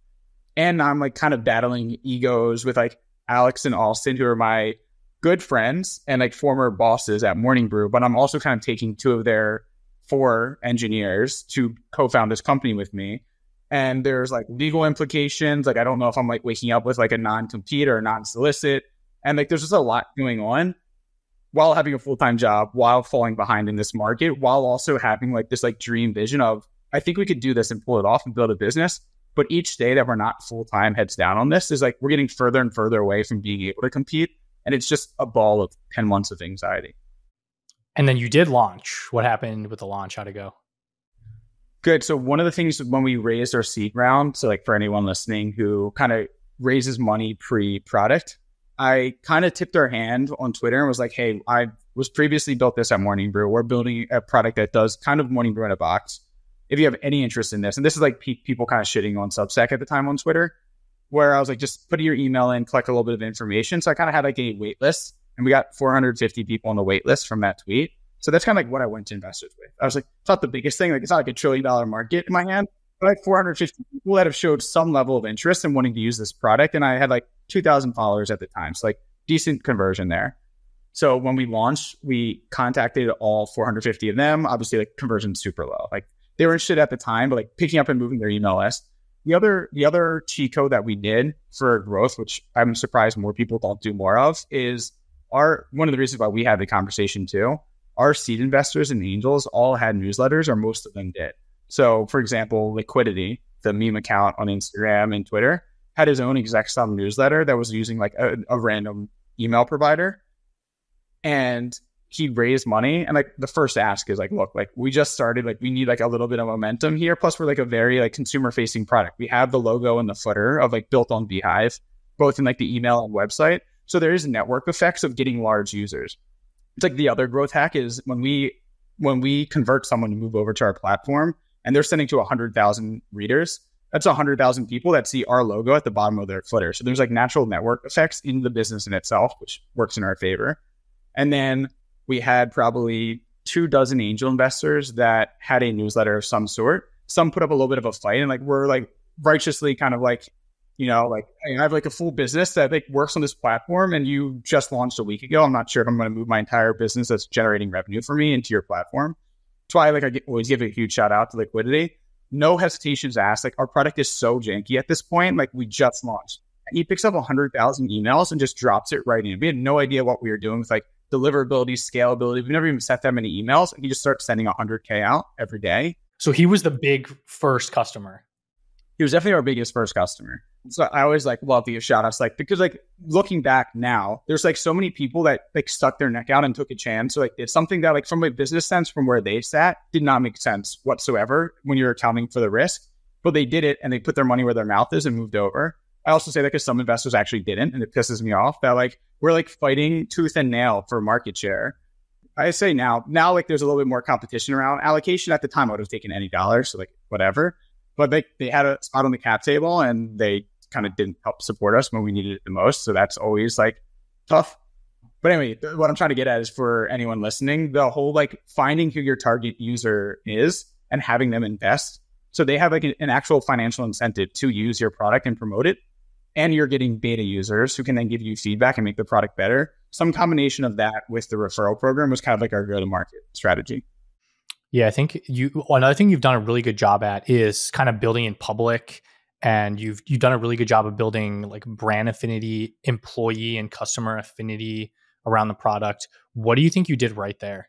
And I'm like kind of battling egos with like Alex and Austin, who are my good friends and like former bosses at MorningBrew, but I'm also kind of taking 2 of their 4 engineers to co-found this company with me. And there's like legal implications. Like, I don't know if I'm like waking up with like a non-compete or a non-solicit. And like, there's just a lot going on while having a full-time job, while falling behind in this market, while also having like this like dream vision of, I think we could do this and pull it off and build a business. But each day that we're not full-time heads down on this is like, we're getting further and further away from being able to compete. And it's just a ball of 10 months of anxiety. And then you did launch. What happened with the launch? How'd it go? Good. So one of the things when we raised our seed round, so like for anyone listening who kind of raises money pre-product, I kind of tipped our hand on Twitter and was like, hey, I was previously built this at MorningBrew. We're building a product that does kind of MorningBrew in a box. If you have any interest in this, and this is like people kind of shitting on Substack at the time on Twitter, where I was like, just put your email in, collect a little bit of information. So I kind of had like a wait list, and we got 450 people on the wait list from that tweet. So that's kind of like what I went to investors with. I was like, it's not the biggest thing. Like, it's not like $1 trillion market in my hand, but like 450 people that have showed some level of interest in wanting to use this product. And I had like 2,000 followers at the time. So like decent conversion there. So when we launched, we contacted all 450 of them. Obviously, like conversion super low. Like they were interested at the time, but like picking up and moving their email list. The other cheat code that we did for growth, which I'm surprised more people don't do more of, is one of the reasons why we had the conversation too. Our seed investors and angels all had newsletters, or most of them did. So, for example, Litquidity, the meme account on Instagram and Twitter, had his own exec style newsletter that was using like a random email provider. And he raised money. And like the first ask is like, look, like we just started, like we need like a little bit of momentum here. Plus we're like a very like consumer facing product. We have the logo and the footer of like built on beehiiv, both in like the email and website. So there is network effects of getting large users. It's like the other growth hack is when we convert someone to move over to our platform and they're sending to 100,000 readers, that's 100,000 people that see our logo at the bottom of their footer. So there's like natural network effects in the business in itself, which works in our favor. And then we had probably 24 angel investors that had a newsletter of some sort. Some put up a little bit of a fight and like we're like righteously kind of like, you know, like I have like a full business that like works on this platform and you just launched a week ago. I'm not sure if I'm going to move my entire business that's generating revenue for me into your platform. That's why like always give a huge shout out to Litquidity. No hesitations asked. Like our product is so janky at this point. Like we just launched. And he picks up 100,000 emails and just drops it right in. We had no idea what we were doing with like deliverability, scalability. We've never even sent that many emails. And he just starts sending 100K out every day. So he was the big first customer. He was definitely our biggest first customer. So I always like love to give shout outs, like, because like looking back now, there's like so many people that like stuck their neck out and took a chance. So like it's something that like from a business sense, from where they sat, did not make sense whatsoever when you're accounting for the risk, but they did it and they put their money where their mouth is and moved over. I also say that because some investors actually didn't, and it pisses me off that like we're like fighting tooth and nail for market share. I say now like there's a little bit more competition around allocation. At the time, I would have taken any dollar, so like whatever. But they had a spot on the cap table and they kind of didn't help support us when we needed it the most. So that's always like tough. But anyway, what I'm trying to get at is for anyone listening, the whole like finding who your target user is and having them invest. So they have like an actual financial incentive to use your product and promote it. And you're getting beta users who can then give you feedback and make the product better. Some combination of that with the referral program was kind of like our go-to-market strategy. Yeah, I think another thing you've done a really good job at is kind of building in public, and you've done a really good job of building like brand affinity, employee and customer affinity around the product. What do you think you did right there?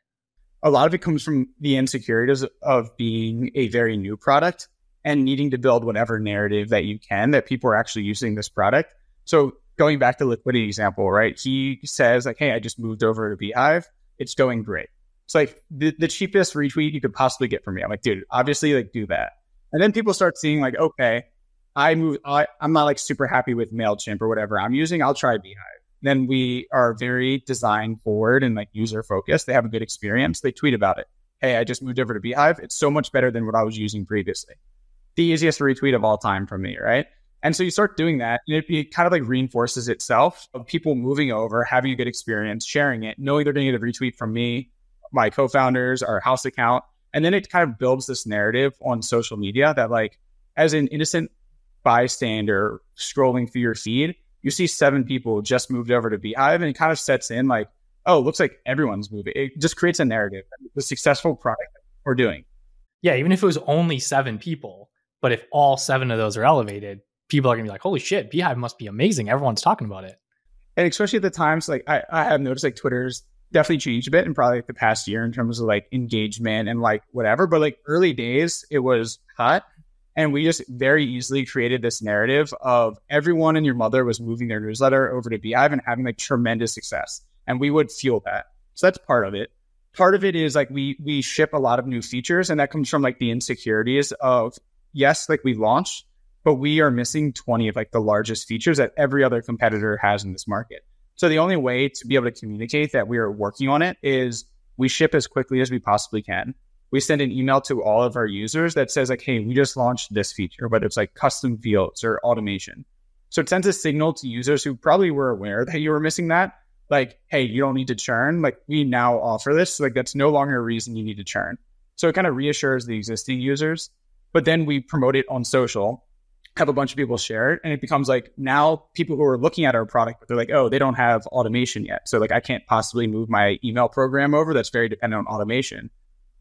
A lot of it comes from the insecurities of being a very new product and needing to build whatever narrative that you can that people are actually using this product. So going back to Litquidity example, right? He says like, hey, I just moved over to beehiiv. It's going great. It's like the cheapest retweet you could possibly get from me. I'm like, dude, obviously like do that. And then people start seeing like, okay, I'm not like super happy with MailChimp or whatever I'm using. I'll try beehiiv. Then we are very design forward and like user focused. They have a good experience. They tweet about it. Hey, I just moved over to beehiiv. It's so much better than what I was using previously. The easiest retweet of all time from me, right? And so you start doing that, and it kind of like reinforces itself of people moving over, having a good experience, sharing it, knowing they're going to get a retweet from me, my co-founders, our house account. And then it kind of builds this narrative on social media that like, as an innocent bystander scrolling through your feed, you see 7 people just moved over to beehiiv, and it kind of sets in like, oh, looks like everyone's moving. It just creates a narrative, the successful product that we're doing. Yeah, even if it was only 7 people, but if all 7 of those are elevated, people are going to be like, holy shit, beehiiv must be amazing. Everyone's talking about it. And especially at the times, like I have noticed like Twitter's definitely changed a bit in probably like the past year in terms of like engagement and like whatever. But like early days, it was hot. And we just very easily created this narrative of everyone and your mother was moving their newsletter over to beehiiv and having like tremendous success. And we would fuel that. So that's part of it. part of it is like we ship a lot of new features, and that comes from like the insecurities of, yes, like we launched, but we are missing 20 of like the largest features that every other competitor has in this market. So the only way to be able to communicate that we are working on it is we ship as quickly as we possibly can. We send an email to all of our users that says like, hey, we just launched this feature, whether it's like custom fields or automation. So it sends a signal to users who probably were aware that you were missing that. Like, hey, you don't need to churn. Like, we now offer this. Like, that's no longer a reason you need to churn. So it kind of reassures the existing users. But then we promote it on social, have a bunch of people share it, and it becomes like now people who are looking at our product, but they're like, oh, they don't have automation yet. So like, I can't possibly move my email program over. That's very dependent on automation.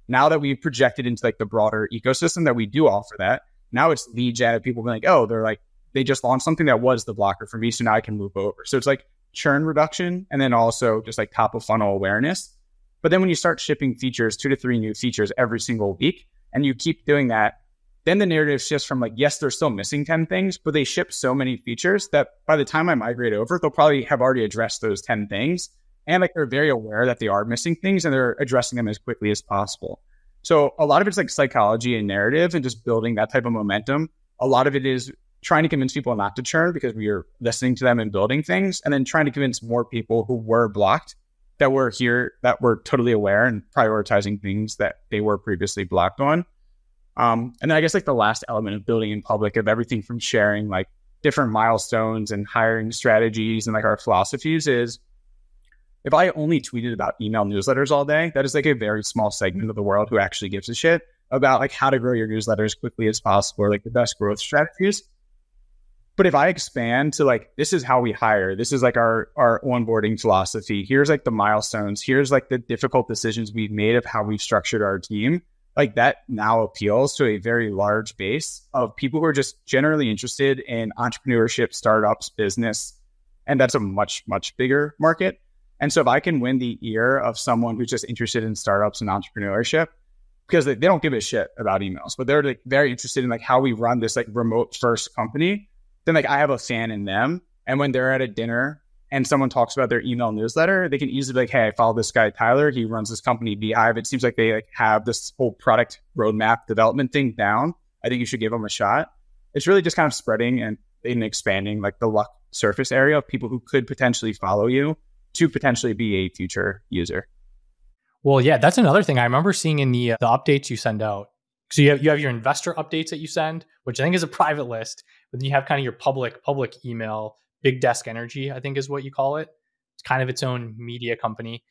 Now that we've projected into like the broader ecosystem that we do offer that, now it's lead gen of people being like, oh, they're like, they just launched something that was the blocker for me. So now I can move over. So it's like churn reduction, and then also just like top of funnel awareness. But then when you start shipping features, 2 to 3 new features every single week, and you keep doing that, then the narrative shifts from like, yes, they're still missing 10 things, but they ship so many features that by the time I migrate over, they'll probably have already addressed those 10 things. And like, they're very aware that they are missing things, and they're addressing them as quickly as possible. So a lot of it's like psychology and narrative and just building that type of momentum. A lot of it is trying to convince people not to churn because we are listening to them and building things, and then trying to convince more people who were blocked that were here, that were totally aware and prioritizing things that they were previously blocked on. And then I guess like the last element of building in public, of everything from sharing like different milestones and hiring strategies and like our philosophies, is if I only tweeted about email newsletters all day, that is like a very small segment of the world who actually gives a shit about like how to grow your newsletter as quickly as possible, or like the best growth strategies. But if I expand to like, this is how we hire, this is like our onboarding philosophy, here's like the milestones, here's like the difficult decisions we've made of how we've structured our team, like that now appeals to a very large base of people who are just generally interested in entrepreneurship, startups, business. And that's a much, much bigger market. And so if I can win the ear of someone who's just interested in startups and entrepreneurship, because they don't give a shit about emails, but they're like very interested in like how we run this like remote first company, then like I have a fan in them. And when they're at a dinner and someone talks about their email newsletter, they can easily be like, hey, I follow this guy, Tyler. He runs this company, beehiiv. It seems like they like have this whole product roadmap development thing down. I think you should give them a shot. It's really just kind of spreading and expanding like the luck surface area of people who could potentially follow you to potentially be a future user. Well, yeah, that's another thing I remember seeing in the updates you send out. So you have your investor updates that you send, which I think is a private list, but then you have kind of your public email. Big Desk Energy, I think is what you call it. It's kind of its own media company.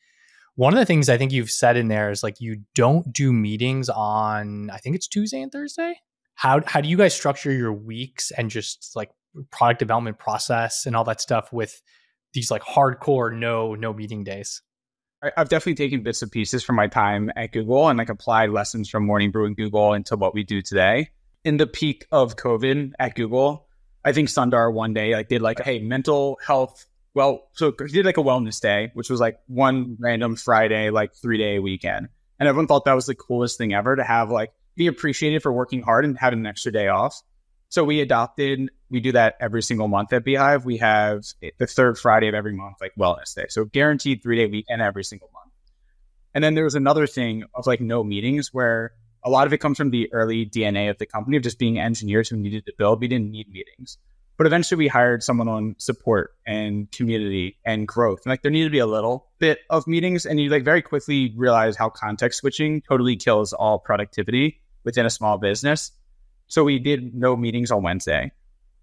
One of the things I think you've said in there is like, you don't do meetings on, I think it's Tuesday and Thursday. How do you guys structure your weeks and just like product development process and all that stuff with these like hardcore no meeting days? I've definitely taken bits and pieces from my time at Google and like applied lessons from MorningBrew and Google into what we do today. In the peak of COVID at Google, I think Sundar one day like did like, hey, mental health. Well, so he did like a wellness day, which was like one random Friday, like 3-day weekend. And everyone thought that was the coolest thing ever to have, like be appreciated for working hard and having an extra day off. So we do that every single month at beehiiv. We have the third Friday of every month, like wellness day. So guaranteed 3-day weekend every single month. And then there was another thing of like no meetings, where a lot of it comes from the early DNA of the company of just being engineers who needed to build. We didn't need meetings. But eventually we hired someone on support and community and growth. And like there needed to be a little bit of meetings. And you like very quickly realize how context switching totally kills all productivity within a small business. So we did no meetings on Wednesday.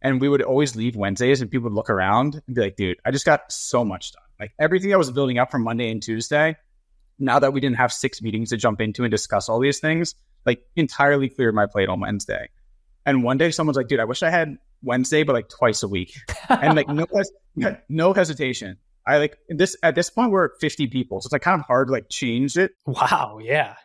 And we would always leave Wednesdays and people would look around and be like, dude, I just got so much done. Like everything that was building up from Monday and Tuesday, now that we didn't have 6 meetings to jump into and discuss all these things, like entirely cleared my plate on Wednesday. And one day someone's like, dude, I wish I had Wednesday, but like twice a week. And like no hesitation. At this point, we're at 50 people. So it's like kind of hard to like change it. Wow. Yeah.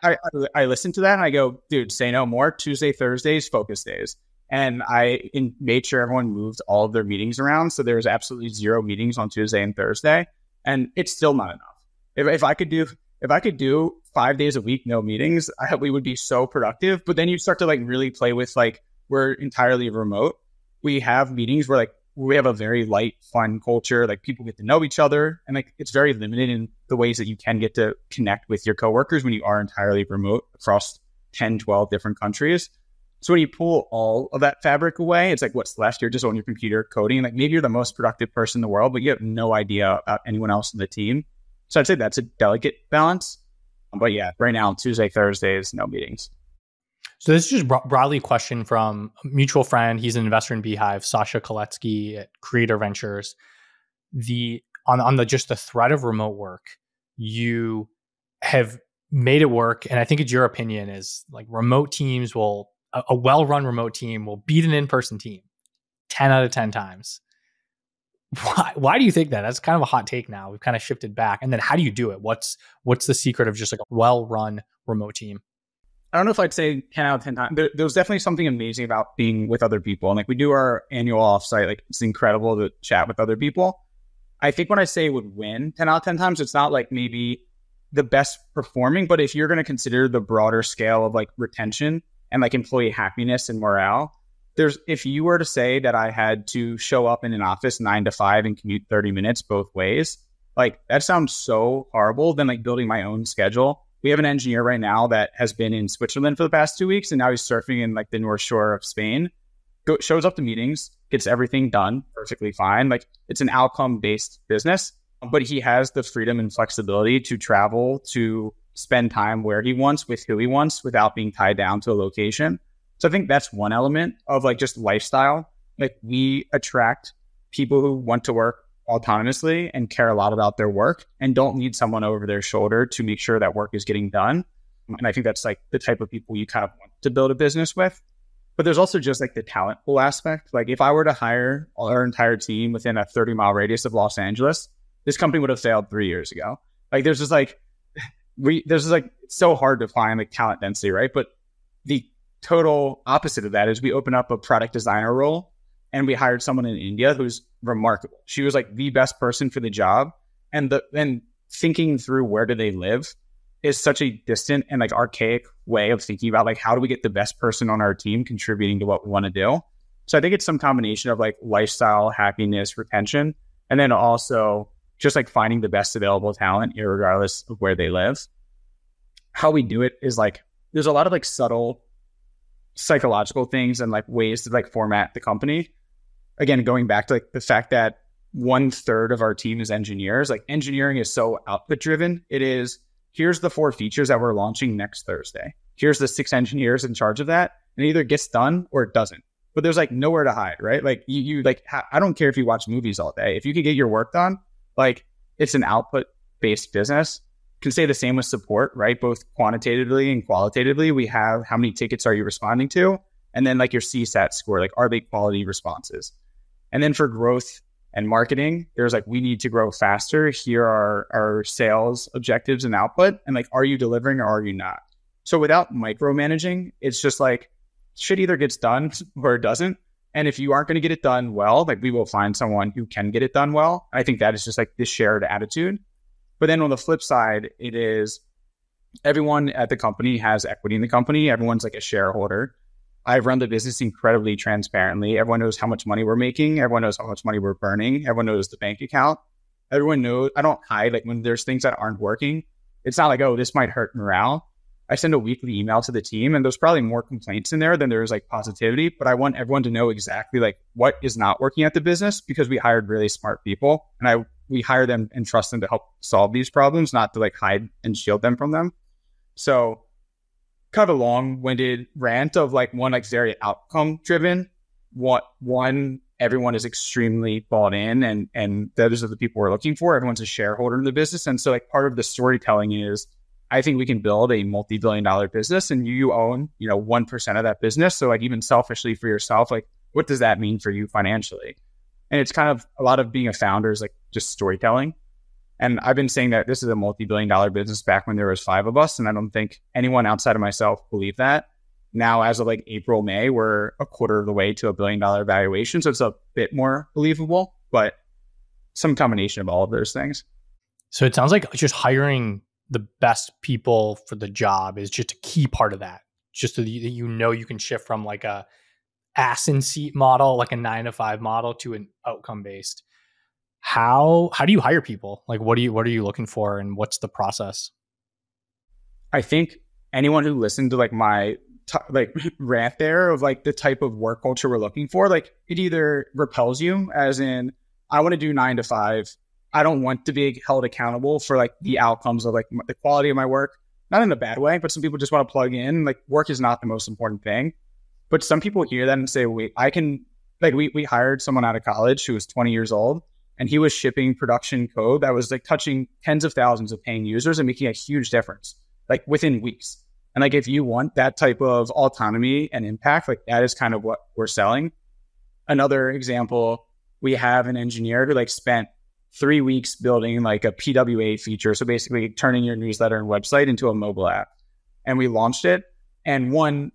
I listen to that and I go, dude, say no more. Tuesday, Thursdays, focus days. And I made sure everyone moved all of their meetings around. So there was absolutely 0 meetings on Tuesday and Thursday. And it's still not enough. If I could do 5 days a week, no meetings, we would be so productive. But then you start to like really play with like, we're entirely remote. We have meetings where like we have a very light, fun culture. Like people get to know each other, and like it's very limited in the ways that you can get to connect with your coworkers when you are entirely remote across 10, 12 different countries. So when you pull all of that fabric away, it's like what's left. You're just on your computer coding. Like maybe you're the most productive person in the world, but you have no idea about anyone else in the team. So I'd say that's a delicate balance. But yeah, right now, Tuesday, Thursdays, no meetings. So this is just broadly a question from a mutual friend. He's an investor in beehiiv, Sasha Koletsky at Creator Ventures. On the just the threat of remote work, you have made it work. And I think it's your opinion is like remote teams a well-run remote team will beat an in-person team 10 out of 10 times. Why do you think that? That's kind of a hot take now. We've kind of shifted back. And then how do you do it? What's the secret of just like a well-run remote team? I don't know if I'd say 10 out of 10 times. There's definitely something amazing about being with other people. And like we do our annual offsite, like it's incredible to chat with other people. I think when I say would win 10 out of 10 times, it's not like maybe the best performing, but if you're going to consider the broader scale of like retention and like employee happiness and morale, if you were to say that I had to show up in an office 9 to 5 and commute 30 minutes both ways, like that sounds so horrible than like building my own schedule. We have an engineer right now that has been in Switzerland for the past 2 weeks, and now he's surfing in like the North Shore of Spain, shows up to meetings, gets everything done perfectly fine. Like it's an outcome-based business, but he has the freedom and flexibility to travel, to spend time where he wants, with who he wants, without being tied down to a location. So I think that's one element of like just lifestyle. Like we attract people who want to work autonomously and care a lot about their work and don't need someone over their shoulder to make sure that work is getting done. And I think that's like the type of people you kind of want to build a business with. But there's also just like the talent pool aspect. Like if I were to hire our entire team within a 30-mile radius of Los Angeles, this company would have failed 3 years ago. Like there's just like, it's so hard to find like talent density, right? But the total opposite of that is we open up a product designer role and we hired someone in India who's remarkable. She was like the best person for the job. And thinking through where do they live is such a distant and like archaic way of thinking about like, how do we get the best person on our team contributing to what we want to do? So I think it's some combination of like lifestyle, happiness, retention, and then also just like finding the best available talent, irregardless of where they live. How we do it is like, there's a lot of like subtle psychological things and like ways to like format the company. Again, going back to like the fact that 1/3 of our team is engineers. Like engineering is so output driven. It is, here's the 4 features that we're launching next Thursday. Here's the 6 engineers in charge of that. And it either gets done or it doesn't. But there's like nowhere to hide, right? Like you like, I don't care if you watch movies all day. If you can get your work done, like it's an output based business. Can say the same with support, right? Both quantitatively and qualitatively. We have how many tickets are you responding to? And then like your CSAT score, like are they quality responses? And then for growth and marketing, there's like, we need to grow faster. Here are our sales objectives and output. And like, are you delivering or are you not? So without micromanaging, it's just like shit either gets done or it doesn't. And if you aren't going to get it done well, like we will find someone who can get it done well. I think that is just like this shared attitude. But then on the flip side, it is everyone at the company has equity in the company. Everyone's like a shareholder. I run the business incredibly transparently. Everyone knows how much money we're making. Everyone knows how much money we're burning. Everyone knows the bank account. Everyone knows. I don't hide like when there's things that aren't working. It's not like, oh, this might hurt morale. I send a weekly email to the team and there's probably more complaints in there than there's like positivity, but I want everyone to know exactly like what is not working at the business because we hired really smart people and we hire them and trust them to help solve these problems, not to like hide and shield them from them. So kind of a long-winded rant of like one, like very outcome driven. One, everyone is extremely bought in and those are the people we're looking for. Everyone's a shareholder in the business. And so like part of the storytelling is, I think we can build a multi-billion-dollar business and you own, 1% of that business. So like even selfishly for yourself, like what does that mean for you financially? And it's kind of a lot of being a founder is like just storytelling. And I've been saying that this is a multi-billion-dollar business back when there was 5 of us. And I don't think anyone outside of myself believed that. Now, as of like April, May, we're a quarter of the way to $1 billion valuation. So it's a bit more believable, but some combination of all of those things. So it sounds like just hiring the best people for the job is just a key part of that. Just so that you can shift from like a ass in seat model, like a 9 to 5 model, to an outcome based. How do you hire people? Like, what are you looking for, and what's the process? I think anyone who listened to like my rant there of like the type of work culture we're looking for, like it either repels you, as in I want to do 9 to 5. I don't want to be held accountable for like the outcomes of like the quality of my work, not in a bad way, but some people just want to plug in. Like work is not the most important thing. But some people hear that and say, wait, I can, like we hired someone out of college who was 20 years old, and he was shipping production code that was like touching tens of thousands of paying users and making a huge difference, like within weeks. And like, if you want that type of autonomy and impact, like that is kind of what we're selling. Another example, we have an engineer who like spent 3 weeks building like a PWA feature. So basically turning your newsletter and website into a mobile app. And we launched it, and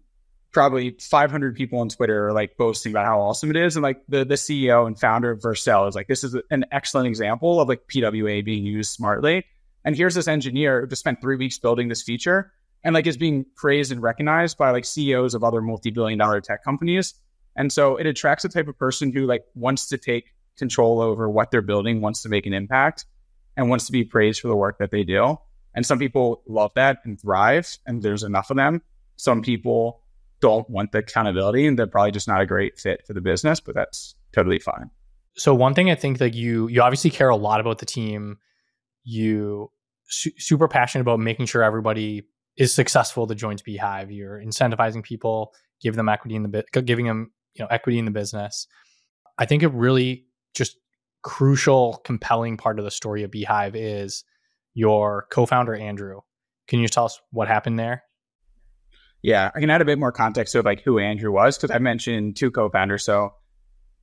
probably 500 people on Twitter are like boasting about how awesome it is. And like the CEO and founder of Vercel is like, this is an excellent example of like PWA being used smartly. And here's this engineer who just spent 3 weeks building this feature and like is being praised and recognized by like CEOs of other multi-billion-dollar tech companies. And so it attracts the type of person who like wants to take control over what they're building, wants to make an impact, and wants to be praised for the work that they do. And some people love that and thrive, and there's enough of them. Some people don't want the accountability, and they're probably just not a great fit for the business, but that's totally fine. So one thing I think that you obviously care a lot about the team. You super passionate about making sure everybody is successful that joins beehiiv. You're incentivizing people, giving them equity in the business. I think a really just crucial, compelling part of the story of beehiiv is your co-founder, Andrew. Can you tell us what happened there? Yeah, I can add a bit more context of like who Andrew was, because I mentioned 2 co-founders. So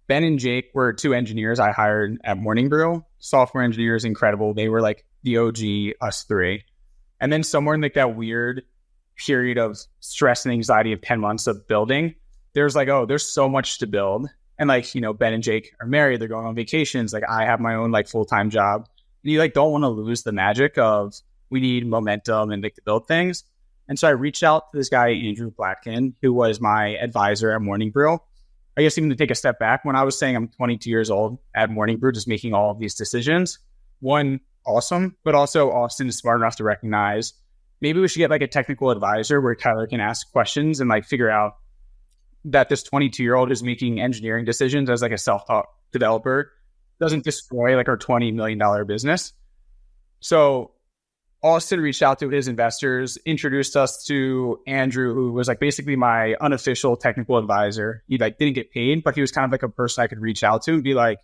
Ben and Jake were 2 engineers I hired at MorningBrew. Software engineers, incredible. They were like the OG, us 3. And then somewhere in like that weird period of stress and anxiety of 10 months of building, there's like, oh, there's so much to build. And like, Ben and Jake are married, they're going on vacations. Like I have my own like full-time job. And you like don't want to lose the magic of we need momentum and like to build things. And so I reached out to this guy, Andrew Blatkin, who was my advisor at MorningBrew. I guess even to take a step back, when I was saying I'm 22 years old at MorningBrew, just making all of these decisions, one, awesome, but also Austin is smart enough to recognize maybe we should get like a technical advisor where Tyler can ask questions and like figure out that this 22-year-old is making engineering decisions as like a self-taught developer doesn't destroy like our $20 million business. So Austin reached out to his investors, introduced us to Andrew, who was like basically my unofficial technical advisor. He like didn't get paid, but he was kind of like a person I could reach out to and be like,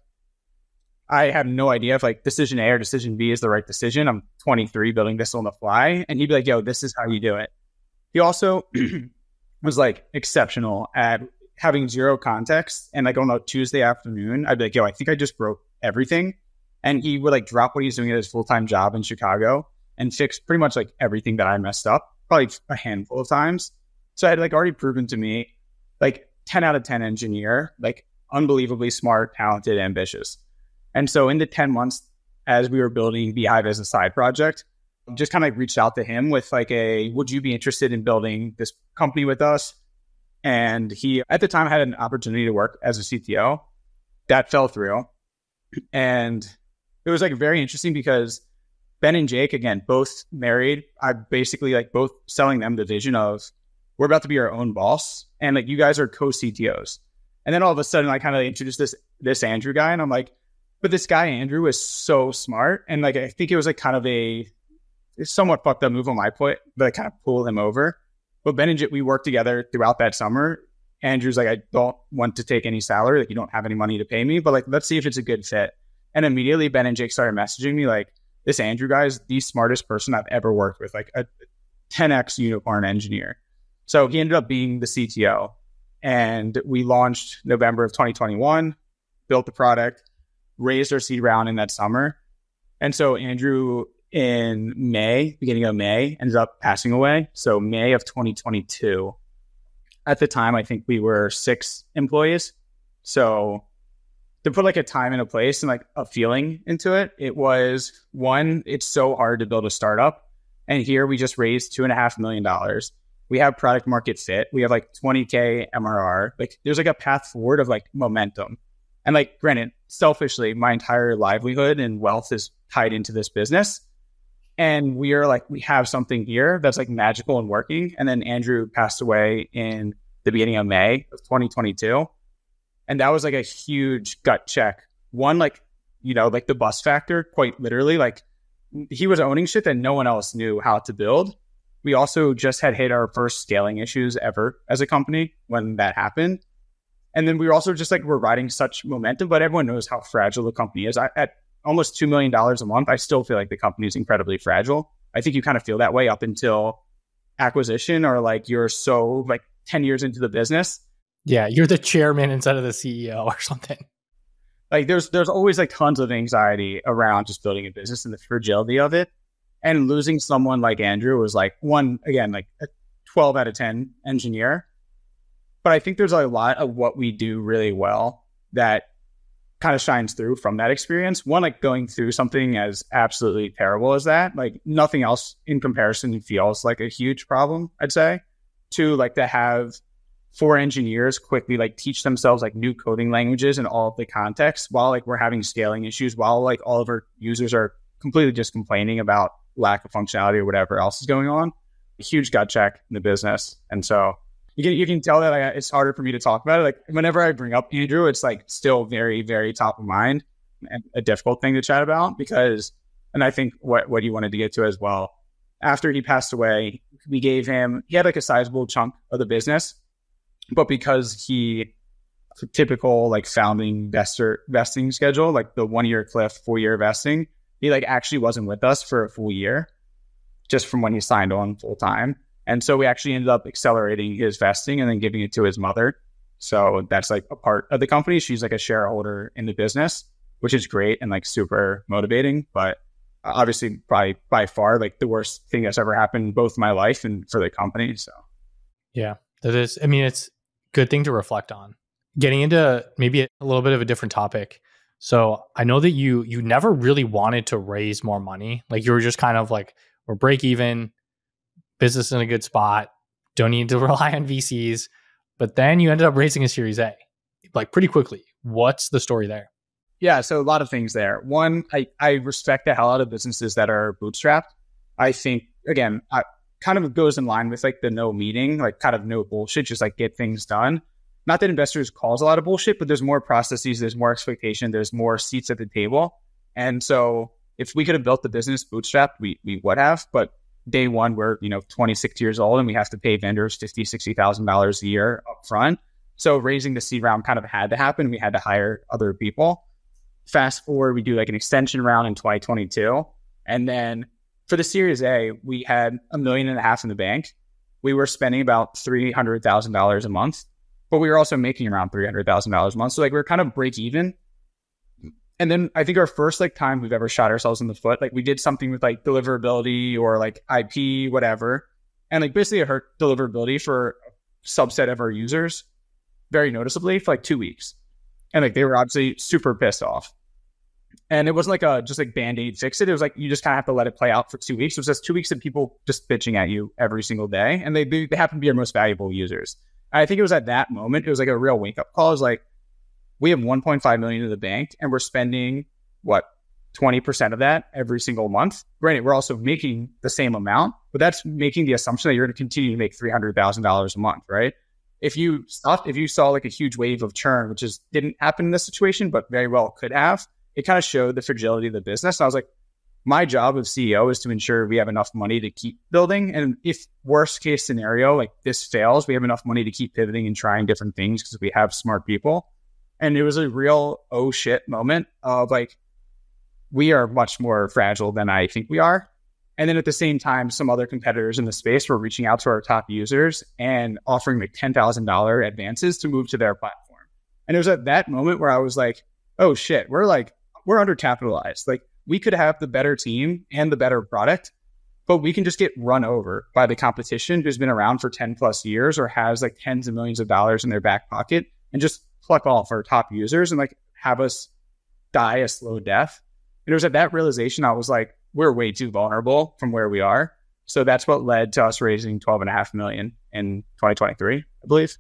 I have no idea if like decision A or decision B is the right decision. I'm 23 building this on the fly. And he'd be like, yo, this is how you do it. He also was like exceptional at having zero context. And like on a Tuesday afternoon, I'd be like, yo, I think I just broke everything. And he would like drop what he's doing at his full-time job in Chicago and fix pretty much like everything that I messed up, probably a handful of times. So I had like already proven to me, like 10 out of 10 engineer, like unbelievably smart, talented, ambitious. And so in the 10 months as we were building beehiiv as a side project, just kind of like reached out to him with like would you be interested in building this company with us? And he, at the time, had an opportunity to work as a CTO. That fell through. And it was like very interesting because Ben and Jake, again, both married. I basically like both selling them the vision of we're about to be our own boss. And like you guys are co-CTOs. And then all of a sudden I kind of introduced this Andrew guy. And I'm like, but this guy, Andrew, is so smart. And like, I think it was like kind of a somewhat fucked up move on my part, but I kind of pulled him over. But Ben and Jake, we worked together throughout that summer. Andrew's like, I don't want to take any salary. Like you don't have any money to pay me, but like, let's see if it's a good fit. And immediately Ben and Jake started messaging me like, this Andrew guy is the smartest person I've ever worked with, like a 10x unicorn engineer. So he ended up being the CTO. And we launched November of 2021, built the product, raised our seed round in that summer. And so Andrew in beginning of May, ended up passing away. So May of 2022. At the time, I think we were 6 employees. So to put like a time and a place and like a feeling into it, it was one, it's so hard to build a startup. And here we just raised $2.5 million. We have product market fit. We have like 20K MRR. Like there's like a path forward of like momentum. And like, granted, selfishly, my entire livelihood and wealth is tied into this business. And we are like, we have something here that's like magical and working. And then Andrew passed away in the beginning of May of 2022. And that was like a huge gut check. One, like, you know, like the bus factor, quite literally, like he was owning shit that no one else knew how to build. We also just had hit our first scaling issues ever as a company when that happened. And then we were also just like, we're riding such momentum, but everyone knows how fragile the company is. At almost $2 million a month, I still feel like the company is incredibly fragile. I think you kind of feel that way up until acquisition, or like you're so like 10 years into the business. Yeah, you're the chairman instead of the CEO or something. Like there's always like tons of anxiety around just building a business and the fragility of it. And losing someone like Andrew was like one, again, like a 12 out of 10 engineer. But I think there's a lot of what we do really well that kind of shines through from that experience. One, like going through something as absolutely terrible as that, like nothing else in comparison feels like a huge problem, I'd say. Two, like to have 4 engineers quickly like teach themselves like new coding languages and all of the context while like we're having scaling issues, while like all of our users are completely just complaining about lack of functionality or whatever else is going on. A huge gut check in the business. And so you can tell that it's harder for me to talk about it. Like whenever I bring up Andrew, it's like still very, very top of mind and a difficult thing to chat about because, and I think what you wanted to get to as well, after he passed away, he had like a sizable chunk of the business, but because typical like founding vesting schedule, like the 1-year cliff, 4-year vesting, he like actually wasn't with us for a full year just from when he signed on full time. And so we actually ended up accelerating his vesting and then giving it to his mother. So that's like a part of the company. She's like a shareholder in the business, which is great and like super motivating, but obviously probably by far like the worst thing that's ever happened both in my life and for the company. So yeah, that is, I mean, it's a good thing to reflect on. Getting into maybe a little bit of a different topic. So I know that you never really wanted to raise more money. Like you were just kind of like, we're break even, business in a good spot, don't need to rely on VCs. But then you ended up raising a Series A, like pretty quickly. What's the story there? Yeah, so a lot of things there. One, I respect the hell out of businesses that are bootstrapped. I think, again, kind of goes in line with like the no meeting, like kind of no bullshit, just like get things done. Not that investors cause a lot of bullshit, but there's more processes, there's more expectation, there's more seats at the table. And so if we could have built the business bootstrapped, we would have. But day one, we're 26 years old and we have to pay vendors $50,000, $60,000 a year up front. So raising the seed round kind of had to happen. We had to hire other people. Fast forward, we do like an extension round in 2022. And then for the Series A, we had $1.5 million in the bank. We were spending about $300,000 a month, but we were also making around $300,000 a month. So like we're kind of break even. And then I think our first like time we've ever shot ourselves in the foot, like we did something with like deliverability or like IP, whatever. And like basically it hurt deliverability for a subset of our users very noticeably for like 2 weeks. And like they were obviously super pissed off. And it wasn't like just like Band-Aid fix it. It was like you just kind of have to let it play out for 2 weeks. It was just 2 weeks of people just bitching at you every single day. And they happen to be our most valuable users. I think it was at that moment, it was like a real wake-up call. It was like, we have 1.5 million in the bank and we're spending 20% of that every single month. Granted, we're also making the same amount, but that's making the assumption that you're going to continue to make $300,000 a month, right? If you saw like a huge wave of churn, which didn't happen in this situation, but very well could have, it kind of showed the fragility of the business. And I was like, my job as CEO is to ensure we have enough money to keep building. And if worst case scenario, like this fails, we have enough money to keep pivoting and trying different things because we have smart people. And it was a real oh shit moment of like, we are much more fragile than I think we are. And then at the same time, some other competitors in the space were reaching out to our top users and offering like $10,000 advances to move to their platform. And it was at that moment where I was like, oh shit, we're undercapitalized. Like we could have the better team and the better product, but we can just get run over by the competition who's been around for 10 plus years or has like tens of millions of dollars in their back pocket and just pluck off our top users and like have us die a slow death. And it was at that realization I was like, we're way too vulnerable from where we are. So that's what led to us raising 12.5 million in 2023, I believe.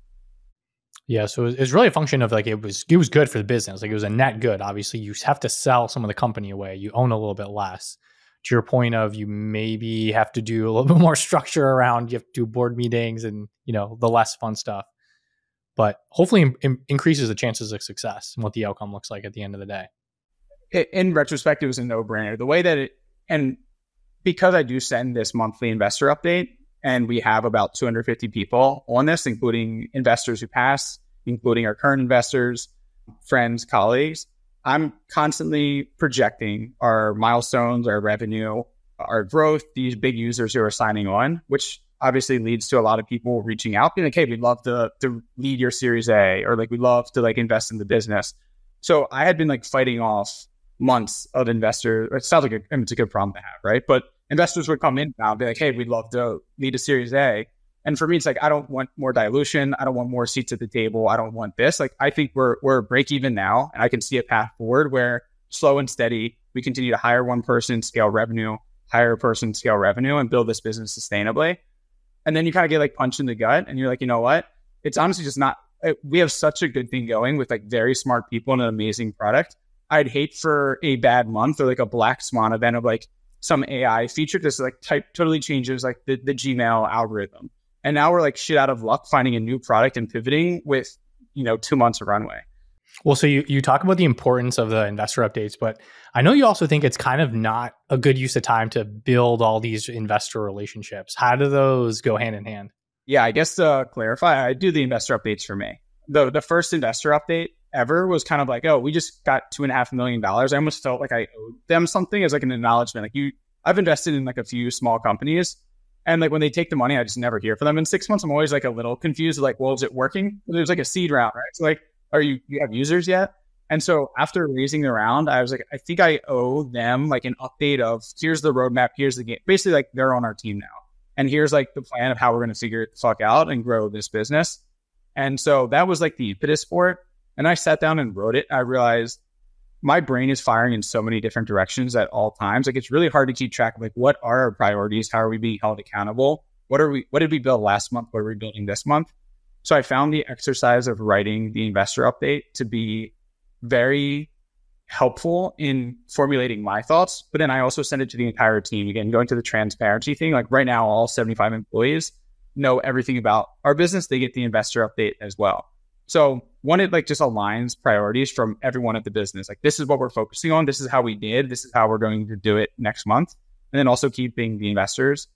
Yeah, so it's really a function of like it was good for the business. Like it was a net good. Obviously, you have to sell some of the company away. You own a little bit less. To your point of you maybe have to do a little bit more structure around. You have to do board meetings and the less fun stuff. But hopefully, increases the chances of success and what the outcome looks like at the end of the day. In retrospect, it was a no-brainer. The way that and because I do send this monthly investor update, and we have about 250 people on this, including investors who pass, including our current investors, friends, colleagues. I'm constantly projecting our milestones, our revenue, our growth, these big users who are signing on, which obviously leads to a lot of people reaching out, being like, hey, we'd love to lead your Series A, or like, we'd love to like invest in the business. So I had been like fighting off months of investors. It sounds like it's a good problem to have, right? But investors would come in now and be like, hey, we'd love to lead a Series A. And for me, it's like, I don't want more dilution. I don't want more seats at the table. I don't want this. Like, I think we're break even now, and I can see a path forward where slow and steady, we continue to hire one person, scale revenue, hire a person, scale revenue, and build this business sustainably. And then you kind of get like punched in the gut, and you're like, you know what? It's honestly just not, we have such a good thing going with like very smart people and an amazing product. I'd hate for a bad month or like a black swan event of like some AI feature that's like totally changes like the Gmail algorithm. And now we're like shit out of luck finding a new product and pivoting with, 2 months of runway. Well, so you talk about the importance of the investor updates, but I know you also think it's kind of not a good use of time to build all these investor relationships. How do those go hand in hand? Yeah, I guess to clarify, I do the investor updates for me. The first investor update ever was kind of like, oh, we just got $2.5 million. I almost felt like I owed them something as like an acknowledgement. Like I've invested in like a few small companies, and like when they take the money, I just never hear from them. In 6 months, I'm always like a little confused. Like, well, is it working? There's like a seed round, right? So like, are you have users yet? And so after raising the round, I was like, I think I owe them like an update of here's the roadmap, here's the game. Basically, like they're on our team now, and here's like the plan of how we're going to figure it the fuck out and grow this business. And so that was like the impetus for it. And I sat down and wrote it. I realized my brain is firing in so many different directions at all times. Like it's really hard to keep track of like, what are our priorities? How are we being held accountable? What did we build last month? What are we building this month? So I found the exercise of writing the investor update to be very helpful in formulating my thoughts. But then I also send it to the entire team. Again, going to the transparency thing, like right now, all 75 employees know everything about our business. They get the investor update as well. So one, it like just aligns priorities from everyone at the business. Like this is what we're focusing on. This is how we did. This is how we're going to do it next month. And then also keeping the investors,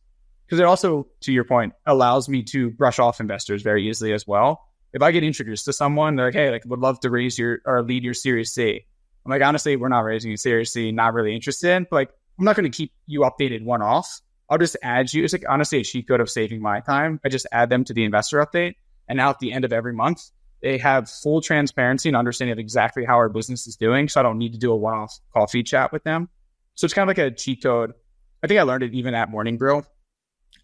because it also, to your point, allows me to brush off investors very easily as well. If I get introduced to someone, they're like, hey, like would love to raise or lead your Series C. I'm like, honestly, we're not raising a Series C, not really interested. But like, I'm not going to keep you updated one off. I'll just add you. It's like honestly a cheat code of saving my time. I just add them to the investor update. And now at the end of every month, they have full transparency and understanding of exactly how our business is doing. So I don't need to do a one-off coffee chat with them. So it's kind of like a cheat code. I think I learned it even at MorningBrew.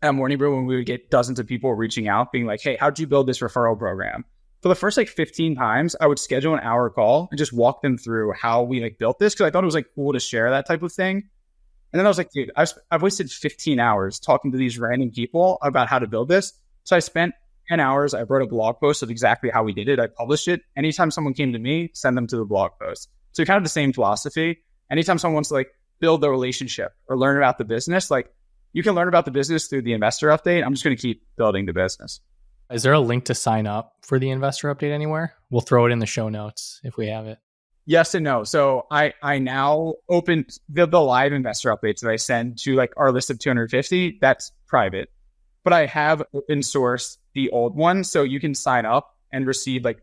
At MorningBrew, when we would get dozens of people reaching out, being like, hey, how'd you build this referral program? For the first like 15 times, I would schedule an hour call and just walk them through how we like built this, because I thought it was like cool to share that type of thing. And then I was like, dude, I've wasted 15 hours talking to these random people about how to build this. So I spent 10 hours. I wrote a blog post of exactly how we did it. I published it. Anytime someone came to me, send them to the blog post. So kind of the same philosophy. Anytime someone wants to like build the relationship or learn about the business, like you can learn about the business through the investor update. I'm just going to keep building the business. Is there a link to sign up for the investor update anywhere? We'll throw it in the show notes if we have it. Yes and no. So I now opened the live investor updates that I send to like our list of 250. That's private, but I have open sourced the old one. So you can sign up and receive like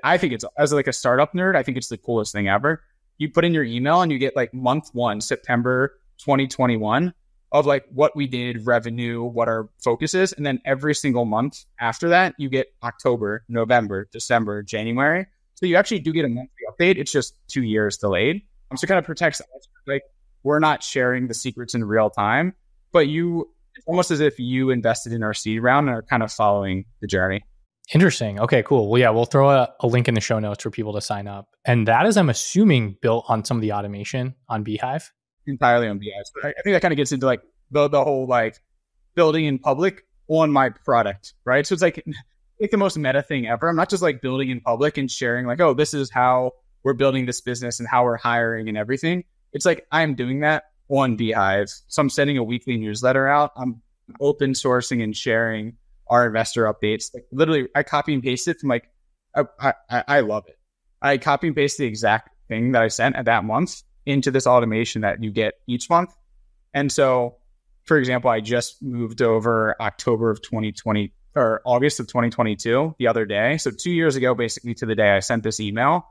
I think it's, as like a startup nerd, I think it's the coolest thing ever. You put in your email and you get like month 1, September 2021 of like what we did, revenue, what our focus is. And then every single month after that, you get October, November, December, January. So you actually do get a monthly update. It's just 2 years delayed. So it kind of protects us. Like we're not sharing the secrets in real time, but it's almost as if you invested in our seed round and are kind of following the journey. Interesting. Okay, cool. Well, yeah, we'll throw a link in the show notes for people to sign up. And that is, I'm assuming, built on some of the automation on beehiiv. Entirely on beehiiv. So I think that kind of gets into like the whole like building in public on my product, right? So it's like the most meta thing ever. I'm not just like building in public and sharing like, oh, this is how we're building this business and how we're hiring and everything. It's like I'm doing that on beehiiv. So I'm sending a weekly newsletter out. I'm open sourcing and sharing our investor updates. Like literally, I copy and paste it from like, I love it. I copy and paste the exact thing that I sent at that month into this automation that you get each month. And so, for example, I just moved over October of 2020 or August of 2022 the other day. So 2 years ago, basically to the day I sent this email,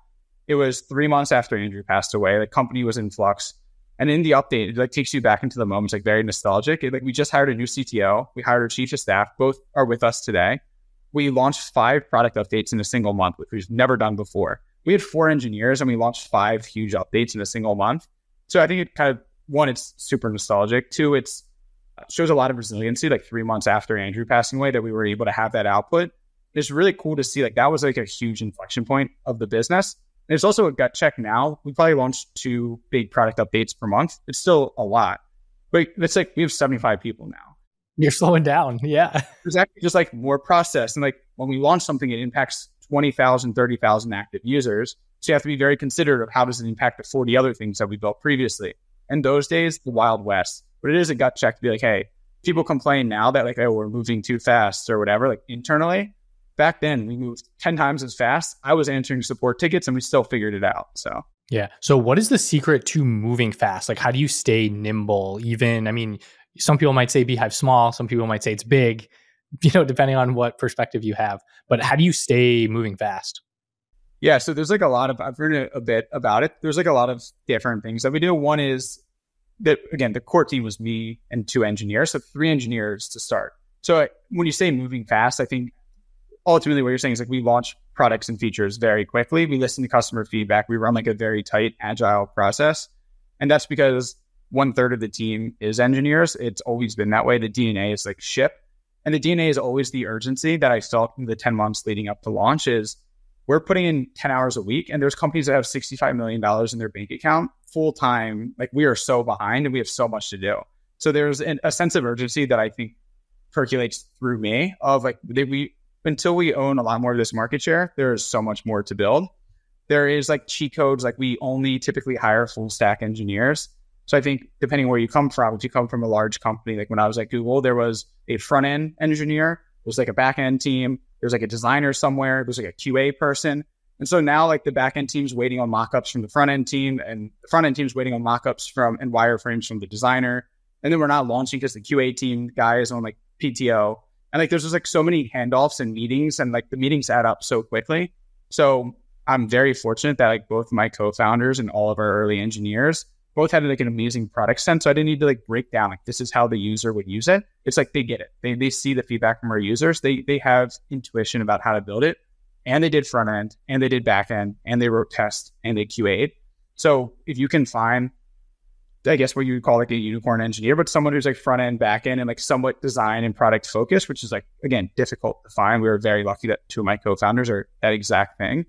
it was 3 months after Andrew passed away. The company was in flux. And in the update, it like takes you back into the moment. It's like very nostalgic. We just hired a new CTO. We hired our chief of staff. Both are with us today. We launched 5 product updates in a single month, which we've never done before. We had 4 engineers and we launched 5 huge updates in a single month. So I think it kind of, one, it's super nostalgic. 2, it shows a lot of resiliency, like 3 months after Andrew passing away, that we were able to have that output. It's really cool to see like that was like a huge inflection point of the business. And it's also a gut check now. We probably launched 2 big product updates per month. It's still a lot, but it's like we have 75 people now. You're slowing down. Yeah. There's actually just like more process. And like when we launch something, it impacts 20,000, 30,000 active users. So you have to be very considerate of how does it impact the 40 other things that we built previously. And those days, the Wild West. But it is a gut check to be like, hey, people complain now that like, oh, we're moving too fast or whatever, like internally. Back then, we moved 10 times as fast. I was answering support tickets and we still figured it out. So yeah. So what is the secret to moving fast? Like, how do you stay nimble? Even, I mean, some people might say beehiiv small. Some people might say it's big, depending on what perspective you have. But how do you stay moving fast? Yeah. So there's like I've written a bit about it. There's like a lot of different things that we do. One is that, again, the core team was me and 2 engineers. So 3 engineers to start. So when you say moving fast, I think ultimately what you're saying is like we launch products and features very quickly. We listen to customer feedback. We run like a very tight, agile process. And that's because 1/3 of the team is engineers. It's always been that way. The DNA is like ship. And the DNA is always the urgency that I felt in the 10 months leading up to launch is we're putting in 10 hours a week. And there's companies that have $65 million in their bank account full time. Like we are so behind and we have so much to do. So there's a sense of urgency that I think percolates through me of like until we own a lot more of this market share, there is so much more to build. There is like cheat codes, like we only typically hire full stack engineers. So I think depending where you come from, if you come from a large company, like when I was at Google, there was a front end engineer, there was like a back end team, there's like a designer somewhere, there's like a QA person. And so now like the back end team's waiting on mockups from the front end team and the front end team's waiting on mockups from and wireframes from the designer. And then we're not launching because the QA team guy is on like PTO. And like, there's just like so many handoffs and meetings and like the meetings add up so quickly. So I'm very fortunate that like both my co-founders and all of our early engineers both had like an amazing product sense. So I didn't need to like break down, like this is how the user would use it. It's like, they get it. They see the feedback from our users. They have intuition about how to build it. And they did front end and they did back end and they wrote tests and they QA'd. So if you can find, I guess what you would call like a unicorn engineer, but someone who's like front end, back end, and like somewhat design and product focused, which is like, again, difficult to find. We were very lucky that 2 of my co-founders are that exact thing.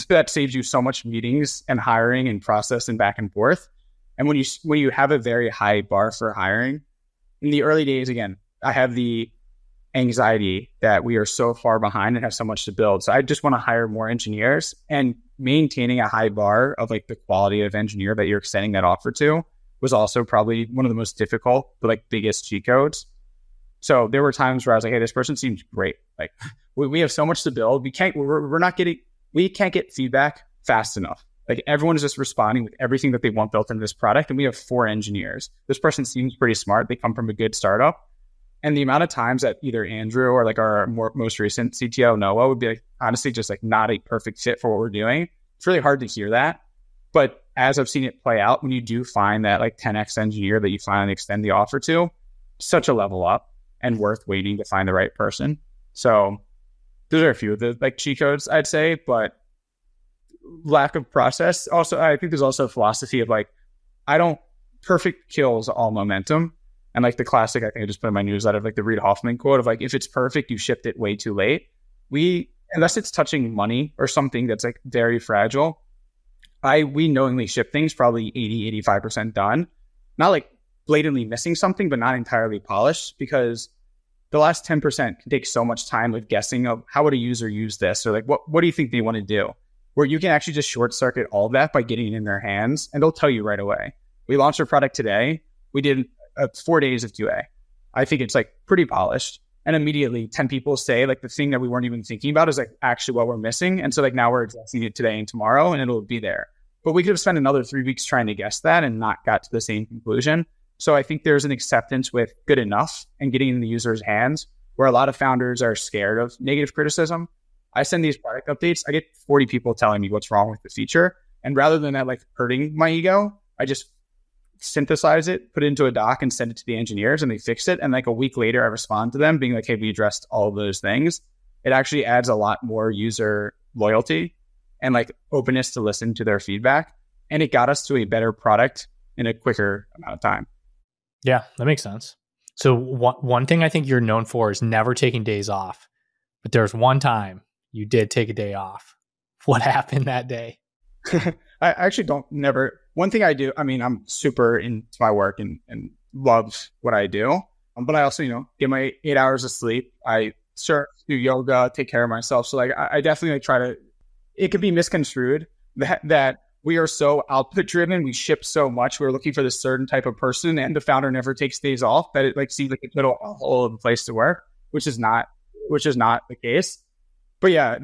That saves you so much meetings and hiring and process and back and forth. And when you have a very high bar for hiring, in the early days, again, I have the anxiety that we are so far behind and have so much to build. So I just want to hire more engineers, and maintaining a high bar of like the quality of engineer that you're extending that offer to was also probably one of the most difficult, but like biggest cheat codes. So there were times where I was like, hey, this person seems great. Like we have so much to build. We can't get feedback fast enough. Like everyone is just responding with everything that they want built into this product. And we have 4 engineers. This person seems pretty smart. They come from a good startup. And the amount of times that either Andrew or like our most recent CTO, Noah, would be like, honestly, just like not a perfect fit for what we're doing. It's really hard to hear that. But as I've seen it play out, when you do find that like 10x engineer that you finally extend the offer to, such a level up and worth waiting to find the right person. So those are a few of the like cheat codes, I'd say, but lack of process. Also, I think there's also a philosophy of like, perfect kills all momentum. And like the classic, I think I just put in my newsletter, like the Reid Hoffman quote of like, if it's perfect, you shipped it way too late. Unless it's touching money or something that's like very fragile, we knowingly ship things probably 80, 85% done. Not like blatantly missing something, but not entirely polished, because the last 10% can take so much time with guessing of how would a user use this, or like what do you think they want to do? Where you can actually just short circuit all of that by getting it in their hands, and they'll tell you right away. We launched our product today. We did 4 days of QA. I think it's like pretty polished. And immediately 10 people say like the thing that we weren't even thinking about is like actually what we're missing. And so like now we're addressing it today and tomorrow, and it'll be there. But we could have spent another 3 weeks trying to guess that and not got to the same conclusion. So I think there's an acceptance with good enough and getting in the user's hands, where a lot of founders are scared of negative criticism. I send these product updates. I get 40 people telling me what's wrong with the feature. And rather than that like hurting my ego, I just synthesize it, put it into a doc, and send it to the engineers, and they fix it. And like a week later, I respond to them being like, hey, we addressed all of those things. It actually adds a lot more user loyalty and like openness to listen to their feedback. And it got us to a better product in a quicker amount of time. Yeah, that makes sense. So one thing I think you're known for is never taking days off. But there's one time you did take a day off. What happened that day? I actually don't never. One thing I do, I mean, I'm super into my work and love what I do. But I also, get my 8 hours of sleep. I surf, do yoga, take care of myself. So like, I definitely like try to, it could be misconstrued that we are so output driven. We ship so much. We're looking for this certain type of person, and the founder never takes days off, that it like seems like a whole of a place to work, which is not the case. But yeah,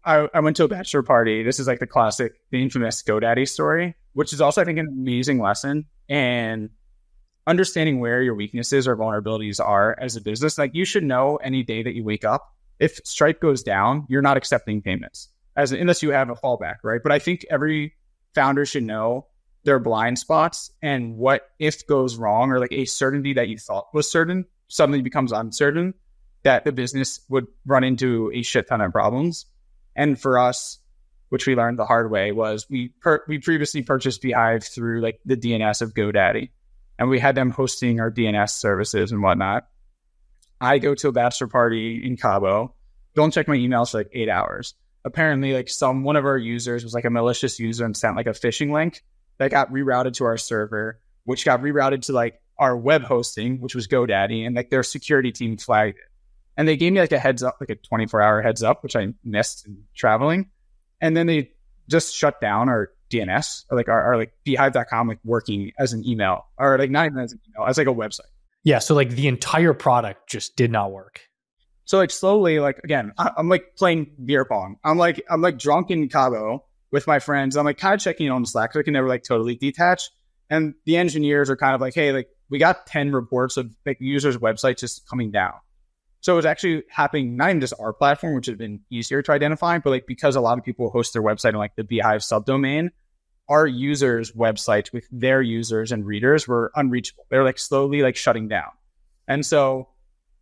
I went to a bachelor party. This is like the infamous GoDaddy story, which is also, I think, an amazing lesson. And understanding where your weaknesses or vulnerabilities are as a business. Like, you should know any day that you wake up, if Stripe goes down, you're not accepting payments unless you have a fallback, right? But I think every founder should know their blind spots, and what if goes wrong, or like a certainty that you thought was certain suddenly becomes uncertain, that the business would run into a shit ton of problems. And for us, which we learned the hard way, was we previously purchased beehiiv through like the DNS of GoDaddy, and we had them hosting our DNS services and whatnot. I go to a bachelor party in Cabo, don't check my emails for like 8 hours. Apparently, like one of our users was like a malicious user and sent like a phishing link that got rerouted to our server, which got rerouted to like our web hosting, which was GoDaddy, and like their security team flagged it. And they gave me like a heads up, like a 24-hour heads up, which I missed in traveling. And then they just shut down our DNS, or like our like beehiiv.com, like working as an email, or like not even as an email, as like a website. Yeah. So like the entire product just did not work. So like slowly, like again, I'm like playing beer pong. I'm like drunk in Cabo with my friends. I'm like kind of checking on Slack, so I can never like totally detach. And the engineers are kind of like, hey, like we got 10 reports of like users' websites just coming down. So it was actually happening not even just our platform, which had been easier to identify, but like because a lot of people host their website in like the beehiiv subdomain, our users' websites with their users and readers were unreachable. They're like slowly like shutting down. And so,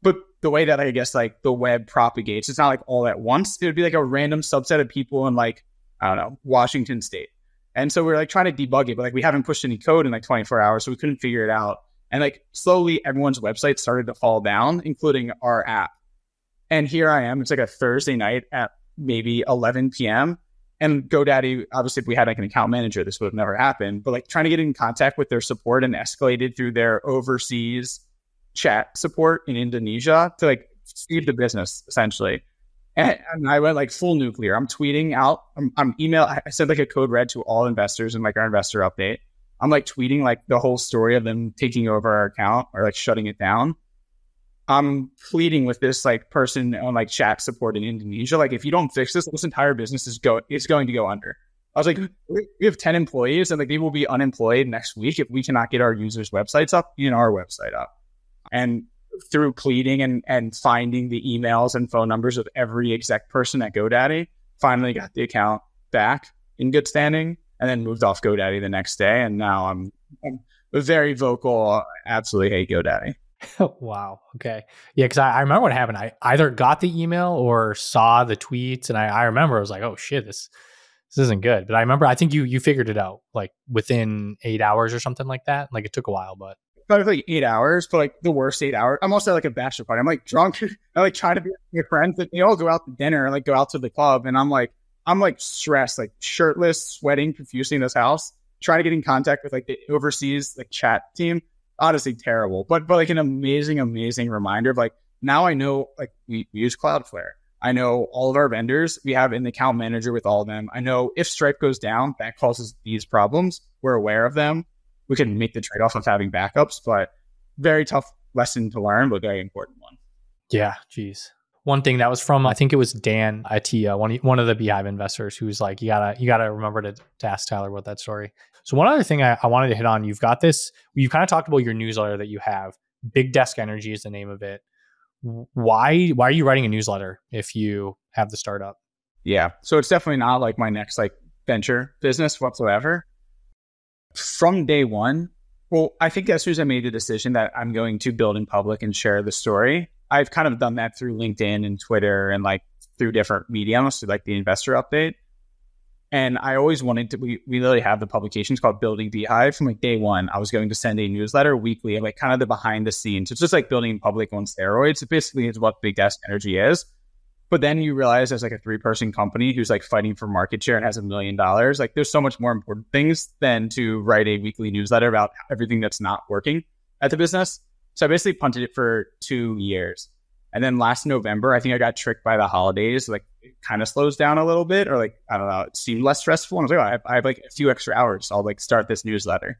but the way that I guess like the web propagates, it's not like all at once. It would be like a random subset of people in like, I don't know, Washington State. And so we're like trying to debug it, but like we haven't pushed any code in like 24 hours, so we couldn't figure it out. And like slowly everyone's website started to fall down, including our app. And here I am, it's like a Thursday night at maybe 11 p.m. And GoDaddy, obviously if we had like an account manager, this would have never happened, but like trying to get in contact with their support and escalated through their overseas chat support in Indonesia to like save the business essentially. And I went like full nuclear. I'm tweeting out, I'm email. I sent like a code red to all investors in like our investor update. I'm like tweeting like the whole story of them taking over our account or like shutting it down. I'm pleading with this like person on like chat support in Indonesia. Like, if you don't fix this entire business is going to go under. I was like, we have 10 employees and like they will be unemployed next week if we cannot get our users' websites up, our website up. And through pleading and finding the emails and phone numbers of every exec person at GoDaddy, finally got the account back in good standing, and then moved off GoDaddy the next day. And now I'm very vocal. Absolutely hate GoDaddy. Wow. Okay. Yeah. Cause I remember what happened. I either got the email or saw the tweets, and I remember I was like, oh shit, this isn't good. But I think you figured it out like within 8 hours or something like that. Like it took a while, but probably like 8 hours, but like the worst 8 hours. I'm also at like a bachelor party. I'm like drunk. I like trying to be with your friends, but they all go out to dinner and like go out to the club. And I'm like stressed, like shirtless, sweating profusely in this house, trying to get in contact with like the overseas like chat team. honestly terrible, but like an amazing reminder of like, now I know, like we use Cloudflare. I know all of our vendors. We have an account manager with all of them. I know if Stripe goes down, that causes these problems. We're aware of them. We can make the trade-off of having backups, but very tough lesson to learn, but very important one. Yeah, geez. One thing that was from, I think it was Dan at one of the beehiiv investors, who's like, you gotta remember to ask Tyler about that story. So one other thing I wanted to hit on, you've kind of talked about your newsletter that you have. Big Desk Energy is the name of it. Why are you writing a newsletter if you have the startup? Yeah. So it's definitely not like my next like venture business whatsoever. From day one, well, I think as soon as I made the decision that I'm going to build in public and share the story, I've kind of done that through LinkedIn and Twitter and like through different mediums, like the investor update. And I always wanted to, we literally have the publications called Building beehiiv. From like day one, I was going to send a newsletter weekly of like kind of the behind the scenes. It's just like building in public on steroids. It basically is what Big Desk Energy is. But then you realize as like a 3-person company who's like fighting for market share and has $1 million, like there's so much more important things than to write a weekly newsletter about everything that's not working at the business. So I basically punted it for 2 years. And then last November, I think I got tricked by the holidays. Like it kind of slows down a little bit, or like, I don't know, it seemed less stressful. And I was like, oh, I have like a few extra hours. I'll like start this newsletter.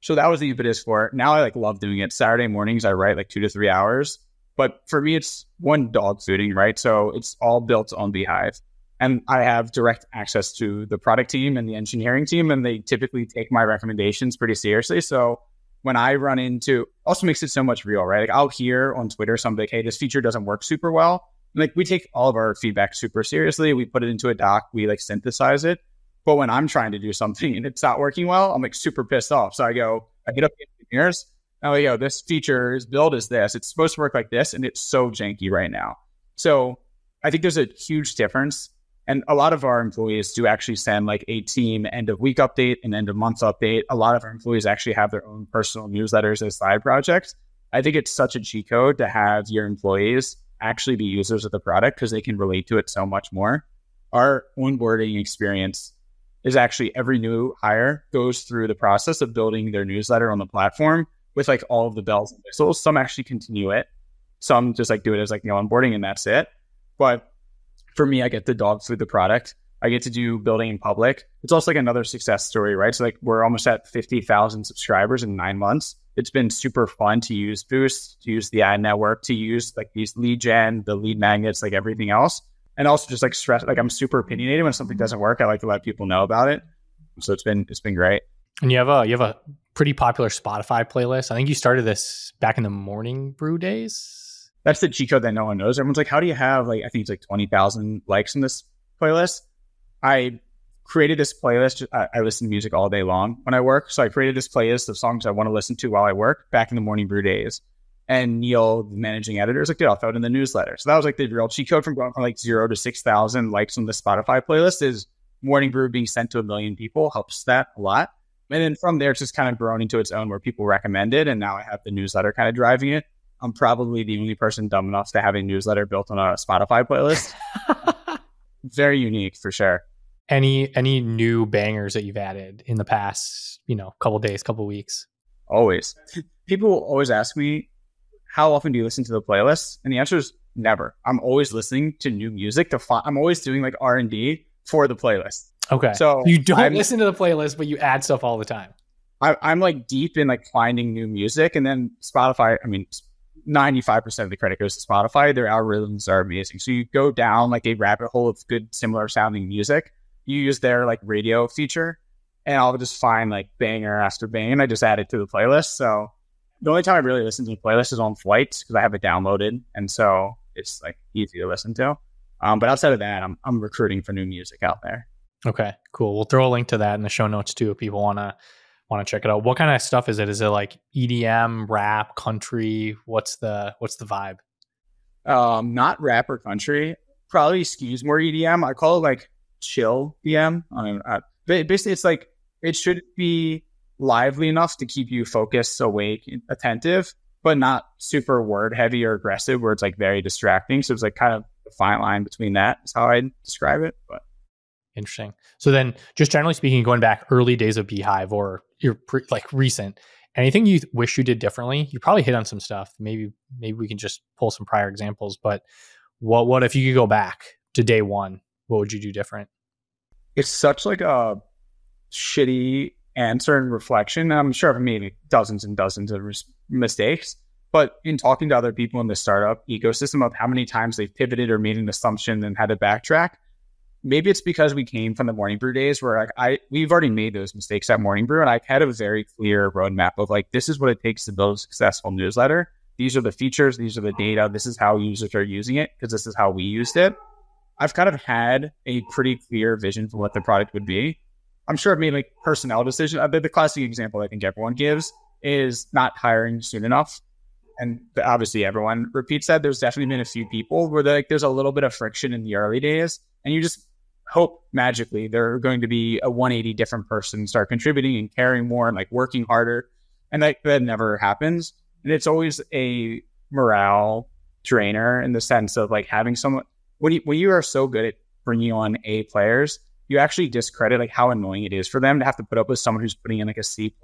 So that was the impetus for it. Now I like love doing it. Saturday mornings, I write like 2 to 3 hours. But for me, it's one dog fooding, right? So it's all built on beehiiv. And I have direct access to the product team and the engineering team, and they typically take my recommendations pretty seriously. So when I run into, also makes it so much real, right? Like I'll hear on Twitter something like, hey, this feature doesn't work super well. And like we take all of our feedback super seriously. We put it into a doc, we like synthesize it. But when I'm trying to do something and it's not working well, I'm like super pissed off. So I hit up the engineers. I'm like, yo, this feature's build is this. It's supposed to work like this, and it's so janky right now. So I think there's a huge difference. And a lot of our employees do actually send like a team end of week update and end of month update. A lot of our employees actually have their own personal newsletters as side projects. I think it's such a cheat code to have your employees actually be users of the product because they can relate to it so much more. Our onboarding experience is actually every new hire goes through the process of building their newsletter on the platform with like all of the bells and whistles. Some actually continue it. Some just like do it as like, onboarding and that's it. But for me, I get to dog food the product. I get to do building in public. It's also like another success story, right? So like we're almost at 50,000 subscribers in 9 months. It's been super fun to use Boost, to use the ad network, to use like these lead gen, the lead magnets, like everything else. And also just like stress, like I'm super opinionated when something doesn't work. I like to let people know about it. So it's been great. And you have a pretty popular Spotify playlist. I think you started this back in the MorningBrew days. That's the cheat code that no one knows. Everyone's like, how do you have like, I think it's like 20,000 likes in this playlist? I created this playlist. I listen to music all day long when I work. So I created this playlist of songs I want to listen to while I work back in the MorningBrew days. And Neil, the managing editor, is like, dude, I'll throw it in the newsletter. So that was like the real cheat code from going from like 0 to 6,000 likes on the Spotify playlist is MorningBrew being sent to 1 million people helps that a lot. And then from there, it's just kind of grown into its own where people recommend it. And now I have the newsletter kind of driving it. I'm probably the only person dumb enough to have a newsletter built on a Spotify playlist. Very unique for sure. Any new bangers that you've added in the past, couple days, couple weeks? Always. People always ask me, how often do you listen to the playlist? And the answer is never. I'm always listening to new music. I'm always doing like R&D for the playlist. Okay. So you don't listen to the playlist, but you add stuff all the time. I'm like deep in like finding new music, and then Spotify, 95% of the credit goes to Spotify. Their algorithms are amazing. So you go down like a rabbit hole of good, similar sounding music. You use their like radio feature, and I'll just find like banger after banger, and I just add it to the playlist. So the only time I really listen to the playlist is on flights because I have it downloaded, and so it's like easy to listen to. But outside of that, I'm recruiting for new music out there. Okay, cool. We'll throw a link to that in the show notes too if people want to check it out. What kind of stuff is it? Is it like EDM, rap, country? What's the vibe? Not rap or country. Probably skews more EDM. I call it like chill EDM. Basically, it's like it should be lively enough to keep you focused, awake, attentive, but not super word heavy or aggressive where it's like very distracting. So it's like kind of a fine line between that is how I describe it. But interesting. So then just generally speaking, going back early days of beehiiv or your like recent, Anything you wish you did differently? You probably hit on some stuff. Maybe we can just pull some prior examples. But what if you could go back to day one? What would you do different? It's such like a shitty answer and reflection. I'm sure I've made dozens and dozens of mistakes, but in talking to other people in the startup ecosystem of how many times they've pivoted or made an assumption and had to backtrack, maybe it's because we came from the MorningBrew days where like we've already made those mistakes at MorningBrew, and I had a very clear roadmap of like, this is what it takes to build a successful newsletter. These are the features, these are the data, this is how users are using it because this is how we used it. I've kind of had a pretty clear vision for what the product would be. I'm sure I've made like personnel decisions. The classic example I think everyone gives is not hiring soon enough. And obviously everyone repeats that. There's definitely been a few people where there's a little bit of friction in the early days, and you just hope magically they're going to be a 180 different person, start contributing and caring more and like working harder. And that never happens. And it's always a morale drainer in the sense of like having someone, when you are so good at bringing on A players, you actually discredit like how annoying it is for them to have to put up with someone who's putting in like a C+,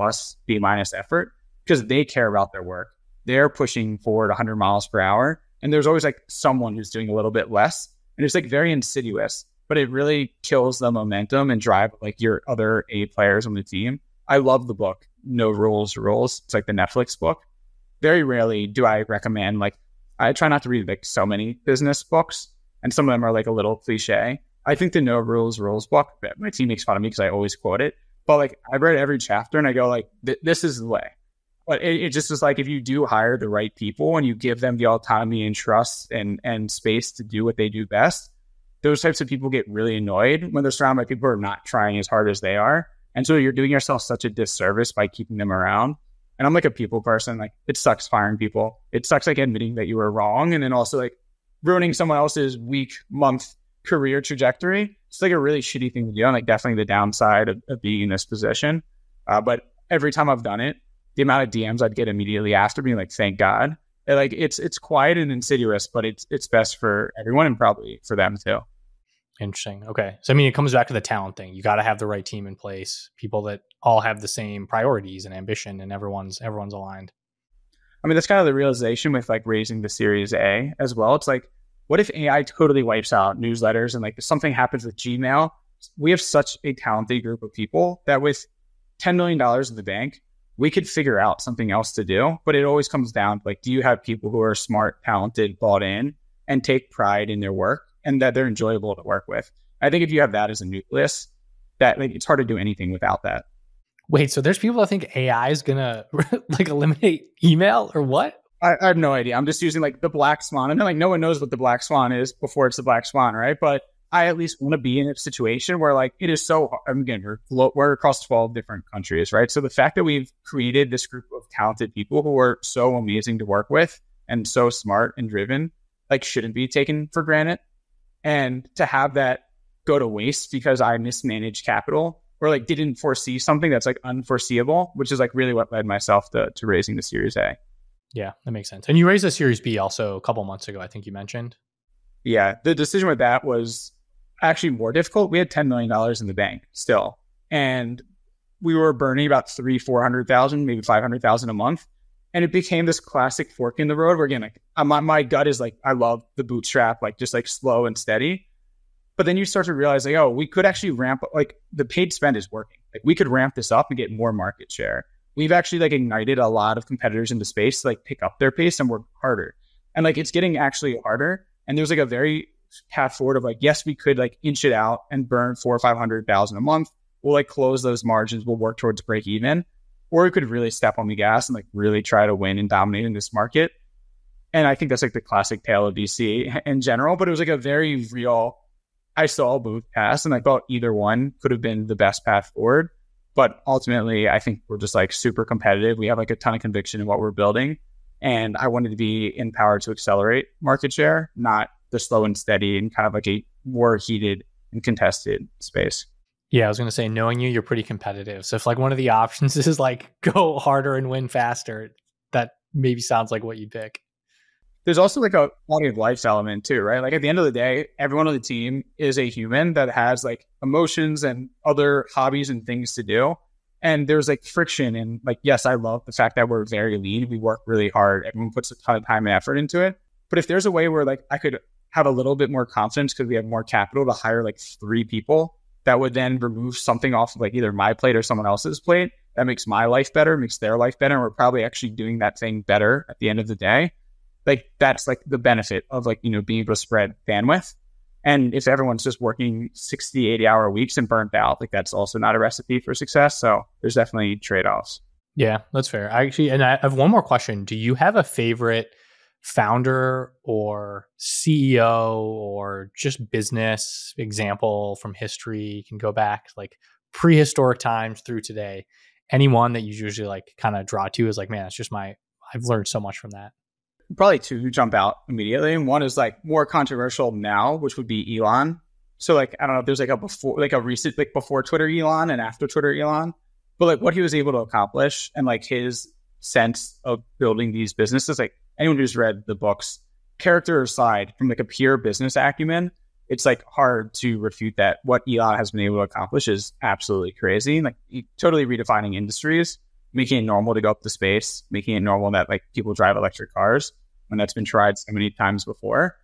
B- effort because they care about their work. They're pushing forward 100 miles per hour. And there's always like someone who's doing a little bit less. And it's like very insidious, but it really kills the momentum and drive like your other A players on the team. I love the book, No Rules Rules. It's like the Netflix book. Very rarely do I recommend, like, I try not to read like so many business books, and some of them are like a little cliche. I think the No Rules Rules book, my team makes fun of me because I always quote it, but like I've read every chapter and I go like, this is the way. But it just is like, if you do hire the right people and you give them the autonomy and trust and space to do what they do best, those types of people get really annoyed when they're surrounded by people who are not trying as hard as they are. And so you're doing yourself such a disservice by keeping them around. And I'm like a people person. Like, it sucks firing people. It sucks like admitting that you were wrong and then also like ruining someone else's week, month, career trajectory. It's like a really shitty thing to do, and like definitely the downside of being in this position. But every time I've done it, the amount of DMs I'd get immediately after being like, thank God. And like it's quiet and insidious, but it's best for everyone and probably for them too. Interesting. Okay. So, I mean, it comes back to the talent thing. You got to have the right team in place, people that all have the same priorities and ambition, and everyone's aligned. I mean, that's kind of the realization with like raising the Series A as well. It's like, what if AI totally wipes out newsletters and like if something happens with Gmail? We have such a talented group of people that with $10 million in the bank, we could figure out something else to do. But it always comes down to like, do you have people who are smart, talented, bought in, and take pride in their work and that they're enjoyable to work with? I think if you have that as a nucleus, that like, it's hard to do anything without that. Wait, so there's people that think AI is going to like eliminate email or what? I have no idea. I'm just using like the black swan. And then like no one knows what the black swan is before it's the black swan, right? But I at least want to be in a situation where like it is so hard. Again, we're across 12 different countries, right? So the fact that we've created this group of talented people who are so amazing to work with and so smart and driven, like shouldn't be taken for granted. And to have that go to waste because I mismanaged capital or like didn't foresee something that's like unforeseeable, which is like really what led myself to raising the Series A. Yeah, that makes sense. And you raised a Series B also a couple months ago, I think you mentioned. Yeah, the decision with that was actually more difficult. We had $10 million in the bank still, and we were burning about $400,000, maybe $500,000 a month. And it became this classic fork in the road where again, like my gut is like, I love the bootstrap, like just like slow and steady. But then you start to realize like, oh, we could actually ramp up, like the paid spend is working. Like we could ramp this up and get more market share. We've actually like ignited a lot of competitors in the space to like pick up their pace and work harder. And like, it's getting actually harder. And there's like a very path forward of like, yes, we could like inch it out and burn $400,000 or $500,000 a month. We'll like close those margins. We'll work towards break even, or we could really step on the gas and like really try to win and dominate in this market. And I think that's like the classic tale of DC in general, but it was like a very real, I saw both paths and I thought either one could have been the best path forward. But ultimately, I think we're just like super competitive. We have like a ton of conviction in what we're building. And I wanted to be empowered to accelerate market share, not the slow and steady and kind of like a more heated and contested space. Yeah, I was going to say, knowing you're pretty competitive. So if like one of the options is like go harder and win faster, that maybe sounds like what you pick. There's also like a quality of life element too, right? Like at the end of the day, everyone on the team is a human that has like emotions and other hobbies and things to do. And there's like friction. And like, yes, I love the fact that we're very lean. We work really hard. Everyone puts a ton of time and effort into it. But if there's a way where like I could have a little bit more confidence because we have more capital to hire like 3 people, that would then remove something off of like either my plate or someone else's plate, that makes my life better, makes their life better. And we're probably actually doing that thing better at the end of the day. Like that's like the benefit of like, being able to spread bandwidth. And if everyone's just working 60, 80-hour weeks and burnt out, like that's also not a recipe for success. So there's definitely trade-offs. Yeah, that's fair. I have one more question. Do you have a favorite founder or CEO or just business example from history? You can go back like prehistoric times through today. Anyone that you usually like kind of draw to is like, man, it's just I've learned so much from that. Probably 2 who jump out immediately. And one is like more controversial now, which would be Elon. So like, I don't know if there's like a recent, like before Twitter Elon and after Twitter Elon, but like what he was able to accomplish and like his sense of building these businesses, like anyone who's read the books, character aside, from like a pure business acumen, it's like hard to refute that what Elon has been able to accomplish is absolutely crazy. Like totally redefining industries, making it normal to go up to space, making it normal that like people drive electric cars when that's been tried so many times before.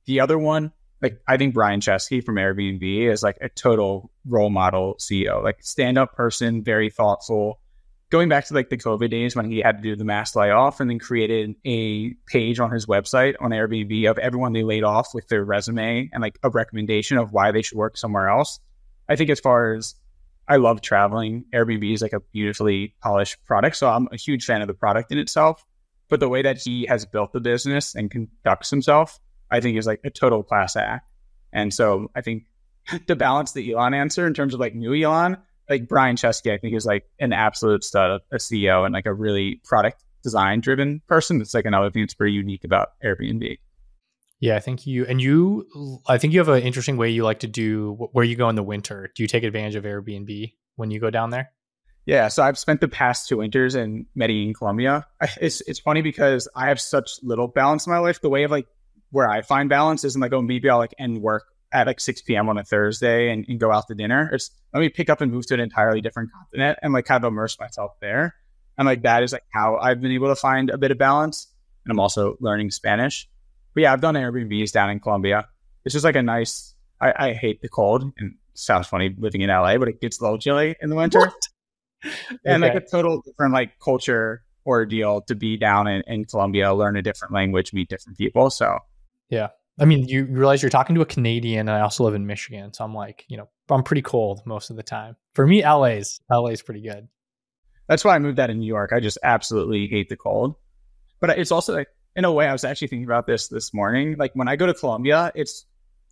The other one, like I think Brian Chesky from Airbnb is like a total role model CEO, like stand-up person, very thoughtful. Going back to like the COVID days when he had to do the mass layoff and then created a page on his website on Airbnb of everyone they laid off with their resume and like a recommendation of why they should work somewhere else. I think as far as I love traveling, Airbnb is like a beautifully polished product. So I'm a huge fan of the product in itself. But the way that he has built the business and conducts himself, I think is like a total class act. And so I think to balance the Elon answer in terms of like new Elon, like Brian Chesky, I think is like an absolute stud, a CEO and like a really product design driven person. That's like another thing that's pretty unique about Airbnb. Yeah, I think you have an interesting way you like to do where you go in the winter. Do you take advantage of Airbnb when you go down there? Yeah, so I've spent the past 2 winters in Medellin, Colombia. It's funny because I have such little balance in my life. The way of like where I find balance isn't like, oh, maybe I'll like end work at like 6 p.m. on a Thursday and go out to dinner. It's let me pick up and move to an entirely different continent and like kind of immerse myself there. And like that is like how I've been able to find a bit of balance. And I'm also learning Spanish. But yeah, I've done Airbnbs down in Colombia. It's just like a nice, I hate the cold and it sounds funny living in LA, but it gets a little chilly in the winter. What? And Okay. like a total different like culture ordeal to be down in Colombia, learn a different language, meet different people. So Yeah. I mean, you realize you're talking to a Canadian and I also live in Michigan. So I'm like, I'm pretty cold most of the time. For me, LA's pretty good. that's why I moved out of New York. I just absolutely hate the cold. But it's also like, in a way, I was actually thinking about this morning. Like when I go to Colombia, it's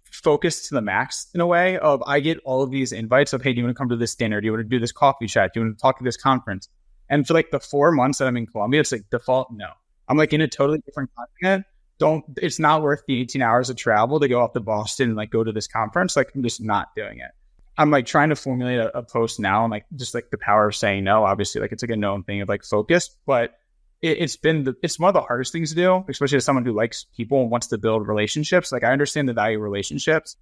focused to the max in a way of I get all of these invites of, hey, do you want to come to this dinner? Do you want to do this coffee chat? Do you want to talk at this conference? And for like the 4 months that I'm in Colombia, it's like default no. I'm like in a totally different continent. It's not worth the 18 hours of travel to go up to Boston and like go to this conference. Like I'm just not doing it. I'm like trying to formulate a post now and like just like the power of saying no. Obviously, like it's like a known thing of like focus, but it's one of the hardest things to do, especially as someone who likes people and wants to build relationships. Like I understand the value of relationships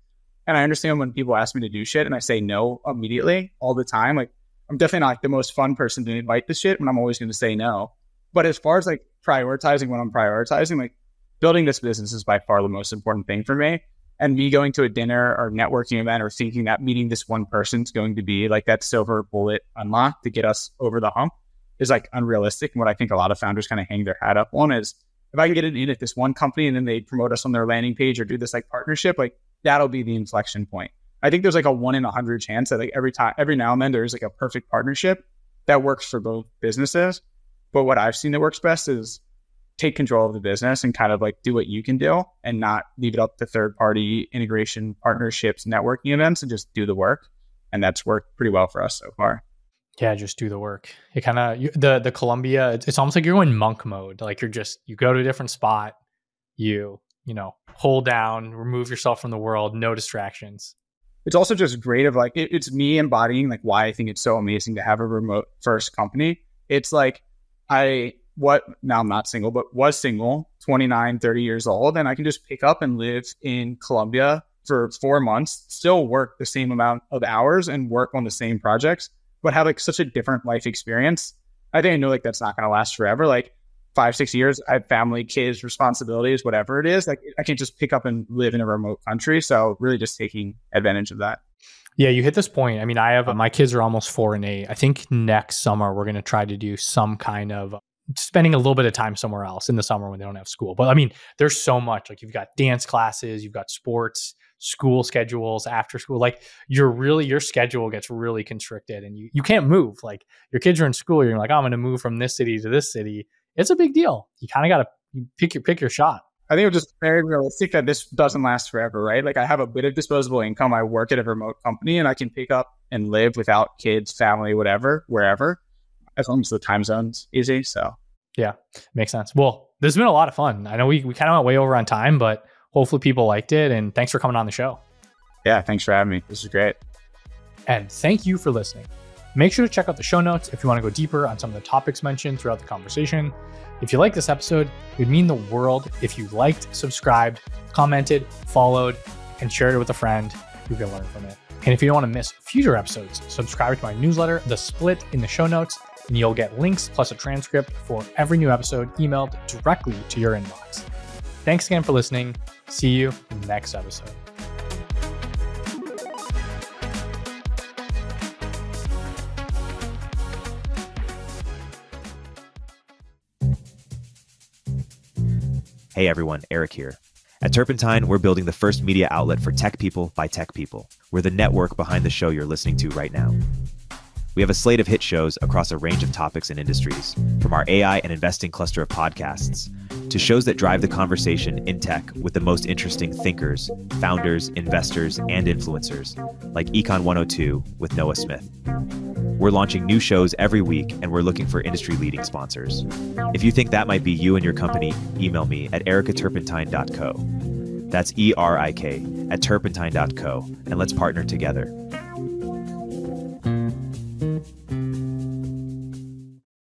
and I understand when people ask me to do shit and I say no immediately all the time. Like I'm definitely not like the most fun person to invite the shit when I'm always going to say no. But as far as like prioritizing when I'm prioritizing, like building this business is by far the most important thing for me. And me going to a dinner or networking event or thinking that meeting this one person is going to be like that silver bullet unlock to get us over the hump is like unrealistic. And what I think a lot of founders kind of hang their hat up on is if I can get it in at this one company and then they promote us on their landing page or do this like partnership, like that'll be the inflection point. I think there's like a 1 in 100 chance that like every now and then there's like a perfect partnership that works for both businesses. But what I've seen that works best is take control of the business and kind of like do what you can do and not leave it up to third party integration partnerships, networking events, and just do the work. And that's worked pretty well for us so far. Yeah, just do the work. It kind of the Colombia. It's almost like you're going monk mode. Like you go to a different spot, you hold down, remove yourself from the world, no distractions. It's also just great of like it's me embodying like why I think it's so amazing to have a remote first company. It's like now I'm not single, but was single, 29, 30 years old, and I can just pick up and live in Colombia for 4 months, still work the same amount of hours and work on the same projects but have like such a different life experience. I think I know like that's not going to last forever. Like 5-6 years, I have family, kids, responsibilities, whatever it is. Like I can't just pick up and live in a remote country. So really just taking advantage of that. Yeah, you hit this point. I mean, I have my kids are almost 4 and 8. I think next summer we're going to try to do some kind of spending a little bit of time somewhere else in the summer when they don't have school. But I mean, there's so much. Like you've got dance classes, you've got sports, school schedules, after school. Like your schedule gets really constricted and you can't move. Like your kids are in school, you're like, oh, I'm going to move from this city to this city. It's a big deal. You kind of got to pick your shot. I think it's just very realistic that this doesn't last forever, right? Like I have a bit of disposable income. I work at a remote company and I can pick up and live without kids, family, whatever, wherever, as long as the time zone's easy. So yeah, makes sense. Well, this has been a lot of fun. I know we kind of went way over on time, but hopefully people liked it. And thanks for coming on the show. Yeah, thanks for having me. This is great. And thank you for listening. Make sure to check out the show notes if you want to go deeper on some of the topics mentioned throughout the conversation. If you like this episode, it would mean the world if you liked, subscribed, commented, followed, and shared it with a friend who can learn from it. And if you don't want to miss future episodes, subscribe to my newsletter, The Split, in the show notes, and you'll get links plus a transcript for every new episode emailed directly to your inbox. Thanks again for listening. See you next episode. Hey everyone, Eric here. At Turpentine, we're building the first media outlet for tech people by tech people. We're the network behind the show you're listening to right now. We have a slate of hit shows across a range of topics and industries, from our AI and investing cluster of podcasts to shows that drive the conversation in tech with the most interesting thinkers, founders, investors, and influencers, like Econ 102 with Noah Smith. We're launching new shows every week, and we're looking for industry-leading sponsors. If you think that might be you and your company, email me at ericaturpentine.co. That's ERIK at turpentine.co, and let's partner together.